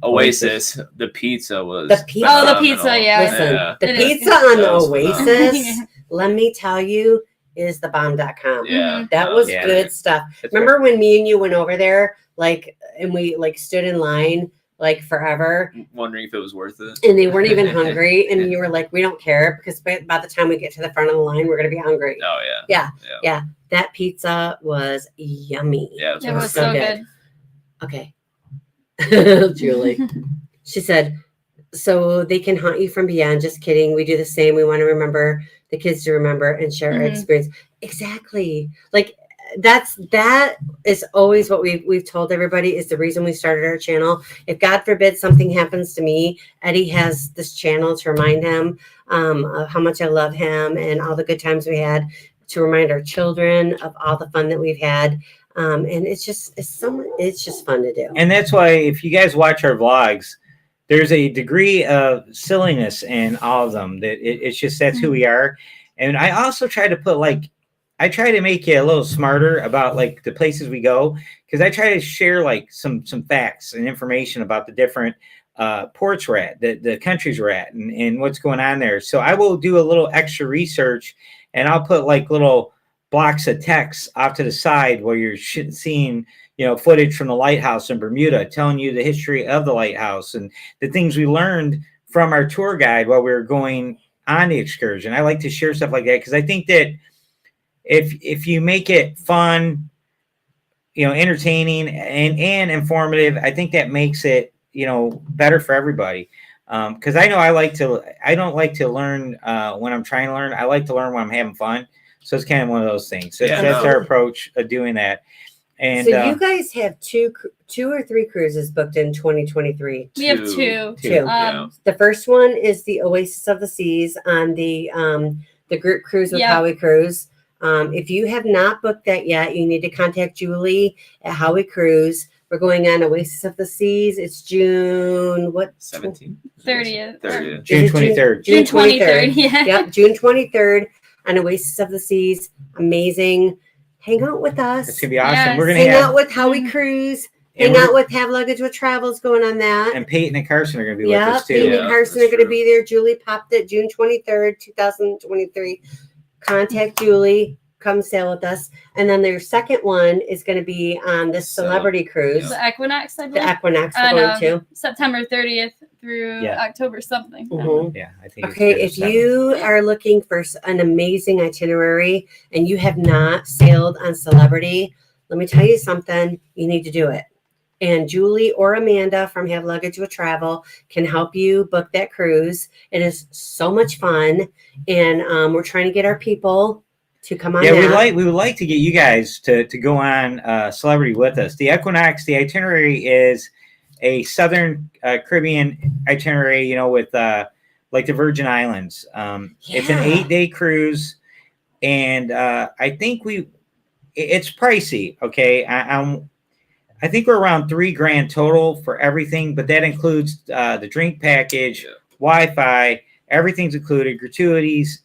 Oasis, the pizza was The pizza. Oh, the pizza, yeah. Listen, Yeah. the It pizza is. on the That was Oasis, phenomenal. let me tell you, is the bomb.com. Yeah, That was Yeah. good stuff. That's Remember when me and you went over there, like, and we like stood in line like forever, wondering if it was worth it. and they weren't even hungry, and you were like, "We don't care because by the time we get to the front of the line, we're gonna be hungry." Oh yeah. Yeah. That pizza was yummy. Yeah, It was so good. Okay, Julie. She said, "So they can haunt you from beyond." Just kidding. We do the same. We want to remember the kids to remember and share our Mhm. experience. Exactly. Like that is always what we've told everybody is the reason we started our channel. If God forbid something happens to me, Eddie has this channel to remind him of how much I love him and all the good times we had, to remind our children of all the fun that we've had. And it's just fun to do. And that's why if you guys watch our vlogs, there's a degree of silliness in all of them. That it's just that's who we are. And I also try to put I try to make you a little smarter about like the places we go, because I try to share like some facts and information about the different ports we're at, the countries we're at, and what's going on there. So I will do a little extra research, and I'll put like little blocks of text off to the side where you're seeing footage from the lighthouse in Bermuda, telling you the history of the lighthouse and the things we learned from our tour guide while we were going on the excursion. I like to share stuff like that because I think that if you make it fun, entertaining and informative, I think that makes it better for everybody. Because I know I don't like to learn when I'm trying to learn. I like to learn when I'm having fun. So it's kind of one of those things. So that's our approach of doing that. And so you guys have two or three cruises booked in 2023. We have two. The first one is the Oasis of the Seas on the group cruise with Howie Cruise. If you have not booked that yet, you need to contact Julie at Howie Cruise. We're going on Oasis of the Seas. It's June 30th. June 23rd. June 23rd. Yeah. Yep, June 23rd on Oasis of the Seas. Amazing. Hang out with us. It's gonna be awesome. Yes. We're gonna hang out with Howie Cruise. And Hang out with Have Luggage with Travels going on that. And Peyton and Carson are going to be with us too. Peyton and Carson are going to be there. Julie popped it June 23rd, 2023. Contact Julie. Come sail with us. And then their second one is going to be on this celebrity cruise. The Equinox, I believe. The Equinox we're going to. September 30th through October something. Mm-hmm. Yeah, I think. Okay, if you are looking for an amazing itinerary and you have not sailed on Celebrity, let me tell you something. You need to do it. And Julie or Amanda from Have Luggage with Travel can help you book that cruise. It is so much fun, and we're trying to get our people to come on. Yeah, we would like to get you guys to go on Celebrity with us. The Equinox, the itinerary is a Southern Caribbean itinerary, with like the Virgin Islands. It's an 8-day cruise, and I think it's pricey. Okay, I think we're around $3,000 total for everything, but that includes the drink package, Wi-Fi, everything's included, gratuities,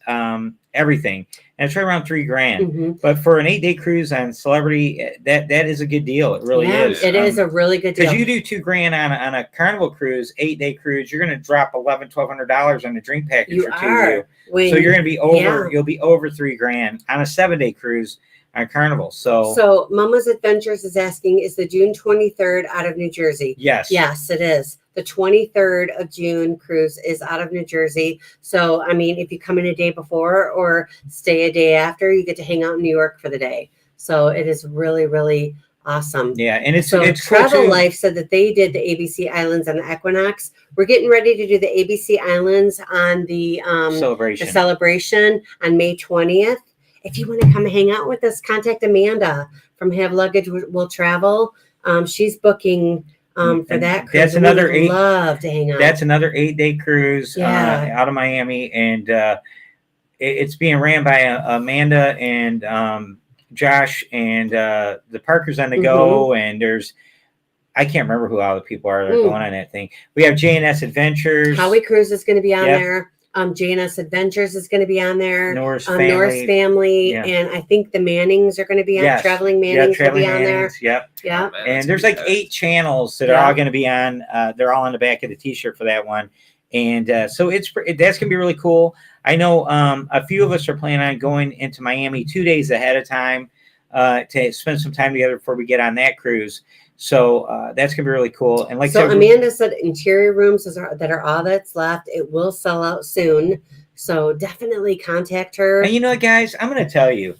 everything. And it's right around $3,000. Mm-hmm. But for an 8-day cruise on Celebrity, that is a good deal. It really is. It is a really good deal. Because you do $2,000 on a Carnival cruise, 8-day cruise, you're going to drop $1,200 on the drink package for 2 of you. So you're going to be over. You'll be over $3,000 on a 7-day cruise on Carnival. So Mama's Adventures is asking, is the June 23rd out of New Jersey? Yes. Yes, it is. The 23rd of June cruise is out of New Jersey. So, I mean, if you come in a day before or stay a day after, you get to hang out in New York for the day. So it is really, really awesome. Yeah, and it's Travel cool Life said that they did the ABC Islands on the Equinox. We're getting ready to do the ABC Islands on the celebration on May 20th. If you want to come hang out with us, contact Amanda from Have Luggage Will Travel. She's booking for that cruise. That's another love to hang out. That's another 8-day cruise out of Miami, and it's being ran by Amanda and Josh and the Parkers on the go. And I can't remember who all the people are that are going on that thing. We have J&S Adventures. Howie Cruise is going to be on there. Janice Adventures is going to be on there. Norris Norris Family, Yeah. and I think the Mannings are going to be on. Yes. Traveling Mannings will be on there. Yep. Yeah. Oh, man, And that's there's gonna like be 8 channels that are all going to be on. They're all on the back of the T-shirt for that one. And so that's going to be really cool. I know a few of us are planning on going into Miami 2 days ahead of time to spend some time together before we get on that cruise. So that's going to be really cool. And like so I said, Amanda said interior rooms that are all that's left. It will sell out soon. So definitely contact her. and you know what, guys, I'm going to tell you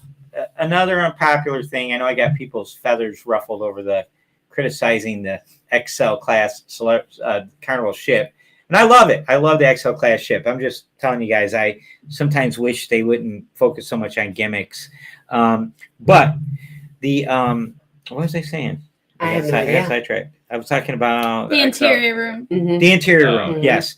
another unpopular thing. I know I got people's feathers ruffled over the criticizing the XL class Carnival ship. And I love it. I love the XL class ship. I'm just telling you guys, I sometimes wish they wouldn't focus so much on gimmicks. But the what was I saying? I have no idea. Sidetracked. I was talking about The interior room. Mhm. the interior room. Mhm. Yes.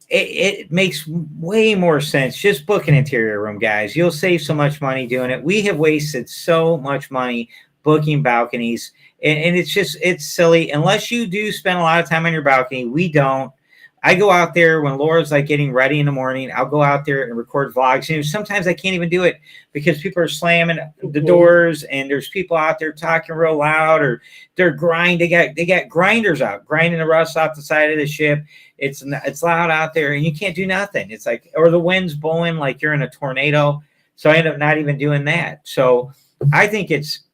It makes way more sense. Just book an interior room, guys. You'll save so much money doing it. We have wasted so much money booking balconies, and it's silly. Unless you do spend a lot of time on your balcony, we don't. I go out there when Laura's like getting ready in the morning. I'll go out there and record vlogs. And sometimes I can't even do it because people are slamming the doors, and there's people out there talking real loud, or they're grinding. They got grinders out, grinding the rust off the side of the ship. It's loud out there, and you can't do nothing. It's like, or the wind's blowing like you're in a tornado. So I end up not even doing that. So I think it's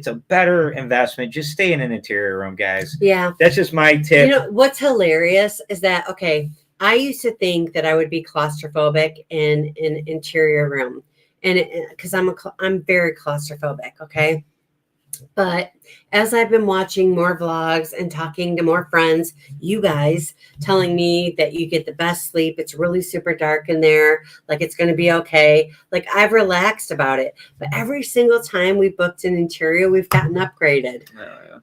a better investment. Just stay in an interior room, guys. Yeah. That's just my tip. You know, what's hilarious is that, okay, I used to think that I would be claustrophobic in an interior room. And because I'm very claustrophobic, okay? But as I've been watching more vlogs and talking to more friends, you guys telling me that you get the best sleep, it's really super dark in there, like it's going to be okay. Like I've relaxed about it. But every single time we booked an interior, we've gotten upgraded.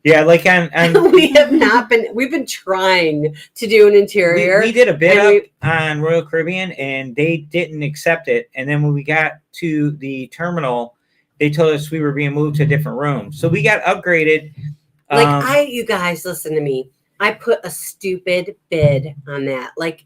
Yeah, like on we have not been. We've been trying to do an interior. We did a bid up on Royal Caribbean, and they didn't accept it. And then when we got to the terminal, they told us we were being moved to a different room. So we got upgraded. Like you guys, listen to me. I put a stupid bid on that, like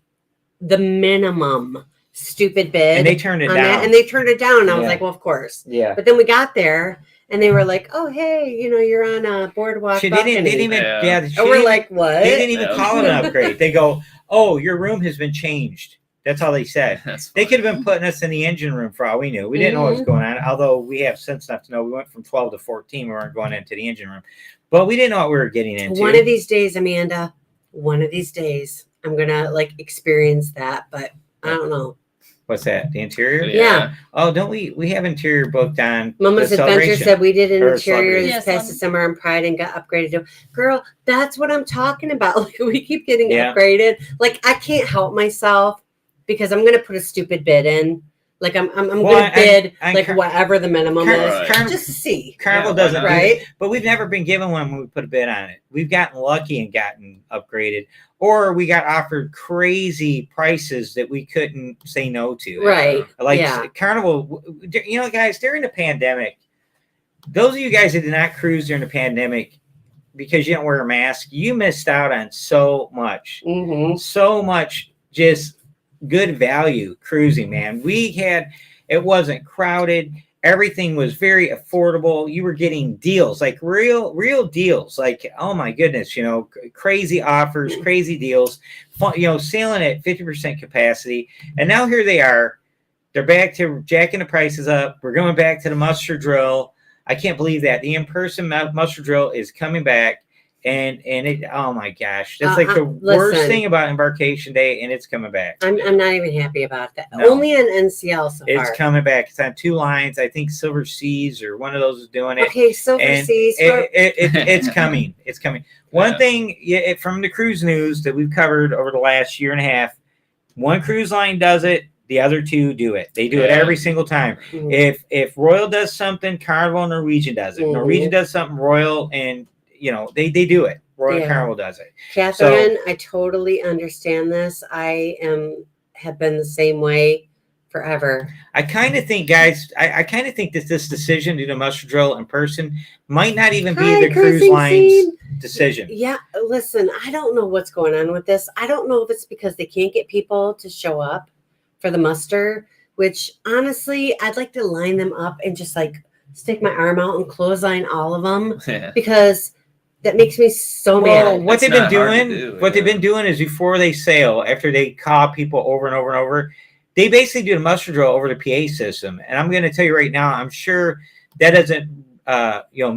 the minimum stupid bid, and they turned it down. That, and they turned it down. And I was like, well, of course. Yeah. But then we got there, and they were like, "Oh, hey, you're on a boardwalk." They didn't even. Yeah. And we're like, "What?" They didn't even call it an upgrade. They go, "Oh, your room has been changed." That's all they said. They could have been putting us in the engine room for all we knew. We didn't know what was going on, although we have sense enough to know we went from 12 to 14. We weren't going into the engine room. But we didn't know what we were getting into. One of these days, Amanda, one of these days, I'm going to experience that. But I don't know. What's that? The interior? Yeah. Oh, don't we have interior booked on Mama's Adventure said we did an interior this past Yes, summer on Pride and got upgraded. Girl, that's what I'm talking about. Like we keep getting upgraded. Like I can't help myself because I'm going to put a stupid bid in. Like I'm going to bid whatever the minimum is, just to see. Carnival doesn't, right? But we've never been given one when we put a bid on it. We've gotten lucky and gotten upgraded, or we got offered crazy prices that we couldn't say no to. Right? Carnival. Guys, during the pandemic, those of you guys that did not cruise during the pandemic because you didn't wear a mask, you missed out on so much. Mm-hmm. So much just good value cruising, man. It wasn't crowded. Everything was very affordable. You were getting deals, like real deals. Like, oh my goodness, crazy offers, crazy deals, sailing at 50% capacity. And now here they are. They're back to jacking the prices up. We're going back to the muster drill. I can't believe that. The in-person muster drill is coming back. And it, oh my gosh, that's the worst thing about Embarkation Day, and it's coming back. I'm not even happy about that. No. Only on NCL so far. It's coming back. It's on 2 lines. I think Silver Seas or one of those is doing it. Okay, Silver Seas. It's coming. It's coming. One thing from the cruise news that we've covered over the last year and a half, one cruise line does it. The other 2 do it. They do it every single time. Mm-hmm. If Royal does something, Carnival and Norwegian does it. Mm-hmm. Norwegian does something, Royal and they do it. Royal Carnival does it. Catherine, I totally understand this. I have been the same way forever. I kind of think, guys, I kind of think that this decision to do the muster drill in person might not even be the cruise line's decision. Yeah, listen, I don't know what's going on with this. I don't know if it's because they can't get people to show up for the muster, which honestly, I'd like to line them up and just like stick my arm out and clothesline all of them because that makes me so mad. What they've been doing is before they sail, after they call people over and over and over, they basically do the muster drill over the PA system. And I'm going to tell you right now, I'm sure that doesn't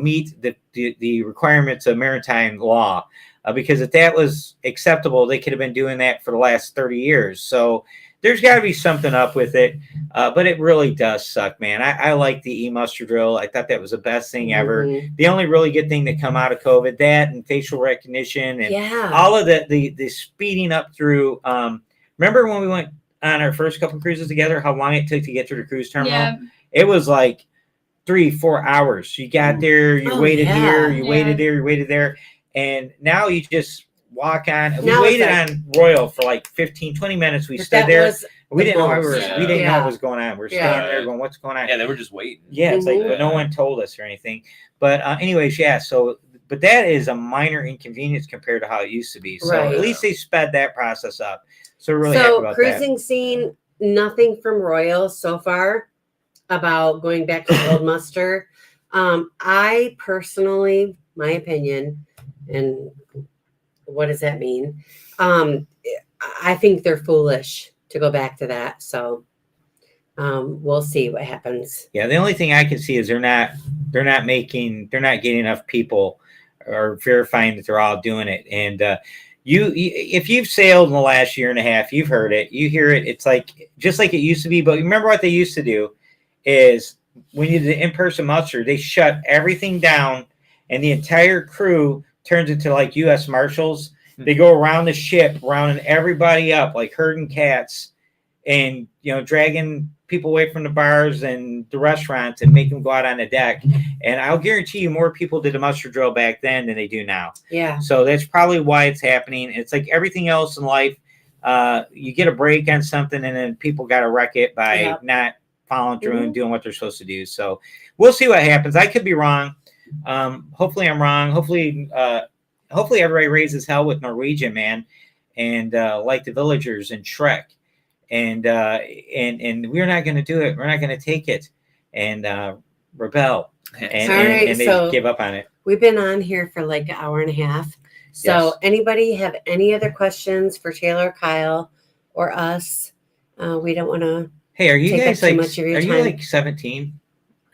meet the requirements of maritime law, because if that was acceptable, they could have been doing that for the last 30 years. So there's got to be something up with it, but it really does suck, man. I like the e-muster drill. I thought that was the best thing ever. The only really good thing that come out of COVID, that and facial recognition and all of the speeding up through. Remember when we went on our first couple cruises together, how long it took to get to the cruise terminal? Yeah. It was like 3-4 hours. You got there, you waited here, you waited there, you waited there. And now you just walk on. We waited on Royal for like 15-20 minutes. We stood there. We didn't know we didn't know what was going on. We're standing there going, what's going on? Yeah, they were just waiting. Yeah, it's like, but no one told us or anything. But anyways, so but that is a minor inconvenience compared to how it used to be. So at least they sped that process up. So we're really happy about cruising scene, nothing from Royal so far about going back to the old muster. I personally, my opinion, and what does that mean? I think they're foolish to go back to that. So we'll see what happens. Yeah, the only thing I can see is they're not getting enough people or verifying that they're all doing it. And if you've sailed in the last year and a half, you've heard it, you hear it. It's like just like it used to be. But remember what they used to do is when you did the in-person muster, they shut everything down, and the entire crew turns into like U.S. Marshals. They go around the ship, rounding everybody up like herding cats, and dragging people away from the bars and the restaurants and make them go out on the deck. And I'll guarantee you more people did a muster drill back then than they do now. Yeah. So that's probably why it's happening. It's like everything else in life. You get a break on something and then people got to wreck it by not following through and doing what they're supposed to do. So we'll see what happens. I could be wrong. Hopefully I'm wrong. Hopefully everybody raises hell with Norwegian, man. And like the villagers in Shrek. And we're not going to do it. We're not going to take it and rebel. And they give up on it. We've been on here for like an hour and a half. So anybody have any other questions for Taylor, Kyle, or us? We don't want to. Hey, are you guys like? Are you like 17?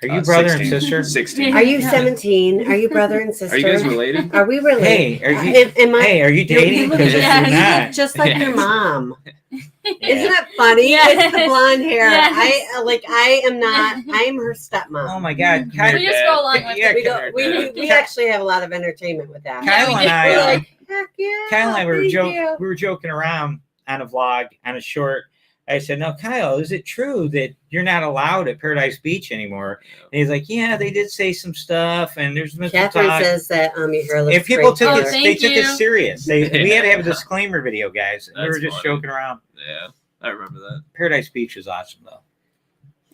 Are you brother 16. and sister? 16. Are you 17? Are you brother and sister? Are you guys related? Are we related? Hey, are you dating? Because if you're you not, look just like your mom. Isn't it funny? It's the blonde hair. Yes. I am not. I am her stepmom. oh my God, We just go along with it. We actually have a lot of entertainment with that. Kyle and I, We're like, heck yeah. Kyle and I thank we were joking around on a vlog on a short. I said, "No, Kyle, is it true that you're not allowed at Paradise Beach anymore?" And he's like, "Yeah, they did say some stuff, and there's been some Catherine talk." says that your hair looks If people great, took Taylor. it, they took it serious. We had to have a disclaimer video, guys. And we That's were just funny. joking around. Yeah, I remember that. Paradise Beach was awesome, though.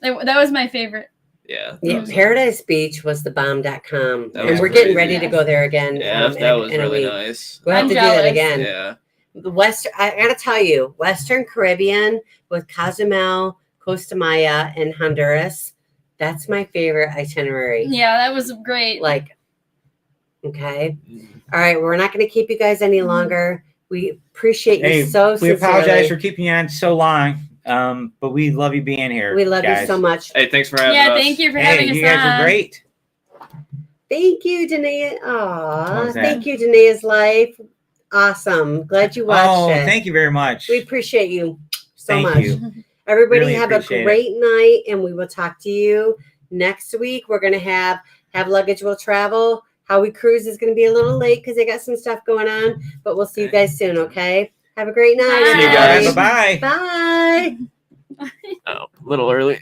That was my favorite. Yeah. Paradise Beach was the bomb.com. That And was we're getting crazy. ready to go there again. Yeah, that was in a really week. nice. We'll have I'm to do that jealous. again. Yeah. The I gotta tell you, Western Caribbean with Cozumel, Costa Maya, and Honduras. That's my favorite itinerary. Yeah, that was great. Like, okay. All right, we're not going to keep you guys any longer. We appreciate you so we sincerely. apologize for keeping you on so long, but we love you being here. We love guys. you so much. Hey, thanks for having us. Thank you for having us you guys on. are great. Thank you, Danae. What Aw, was that? thank you, Danae's Life. Awesome. Glad you watched it. Thank you very much. We appreciate you so Thank much. you. Everybody Really have a appreciate great night, and we will talk to you next week. We're going to have Luggage Will Travel. How We Cruise is going to be a little late because they got some stuff going on, but we'll see you guys soon, okay? Have a great night. See you guys. Bye-bye. Bye. Oh, a little early.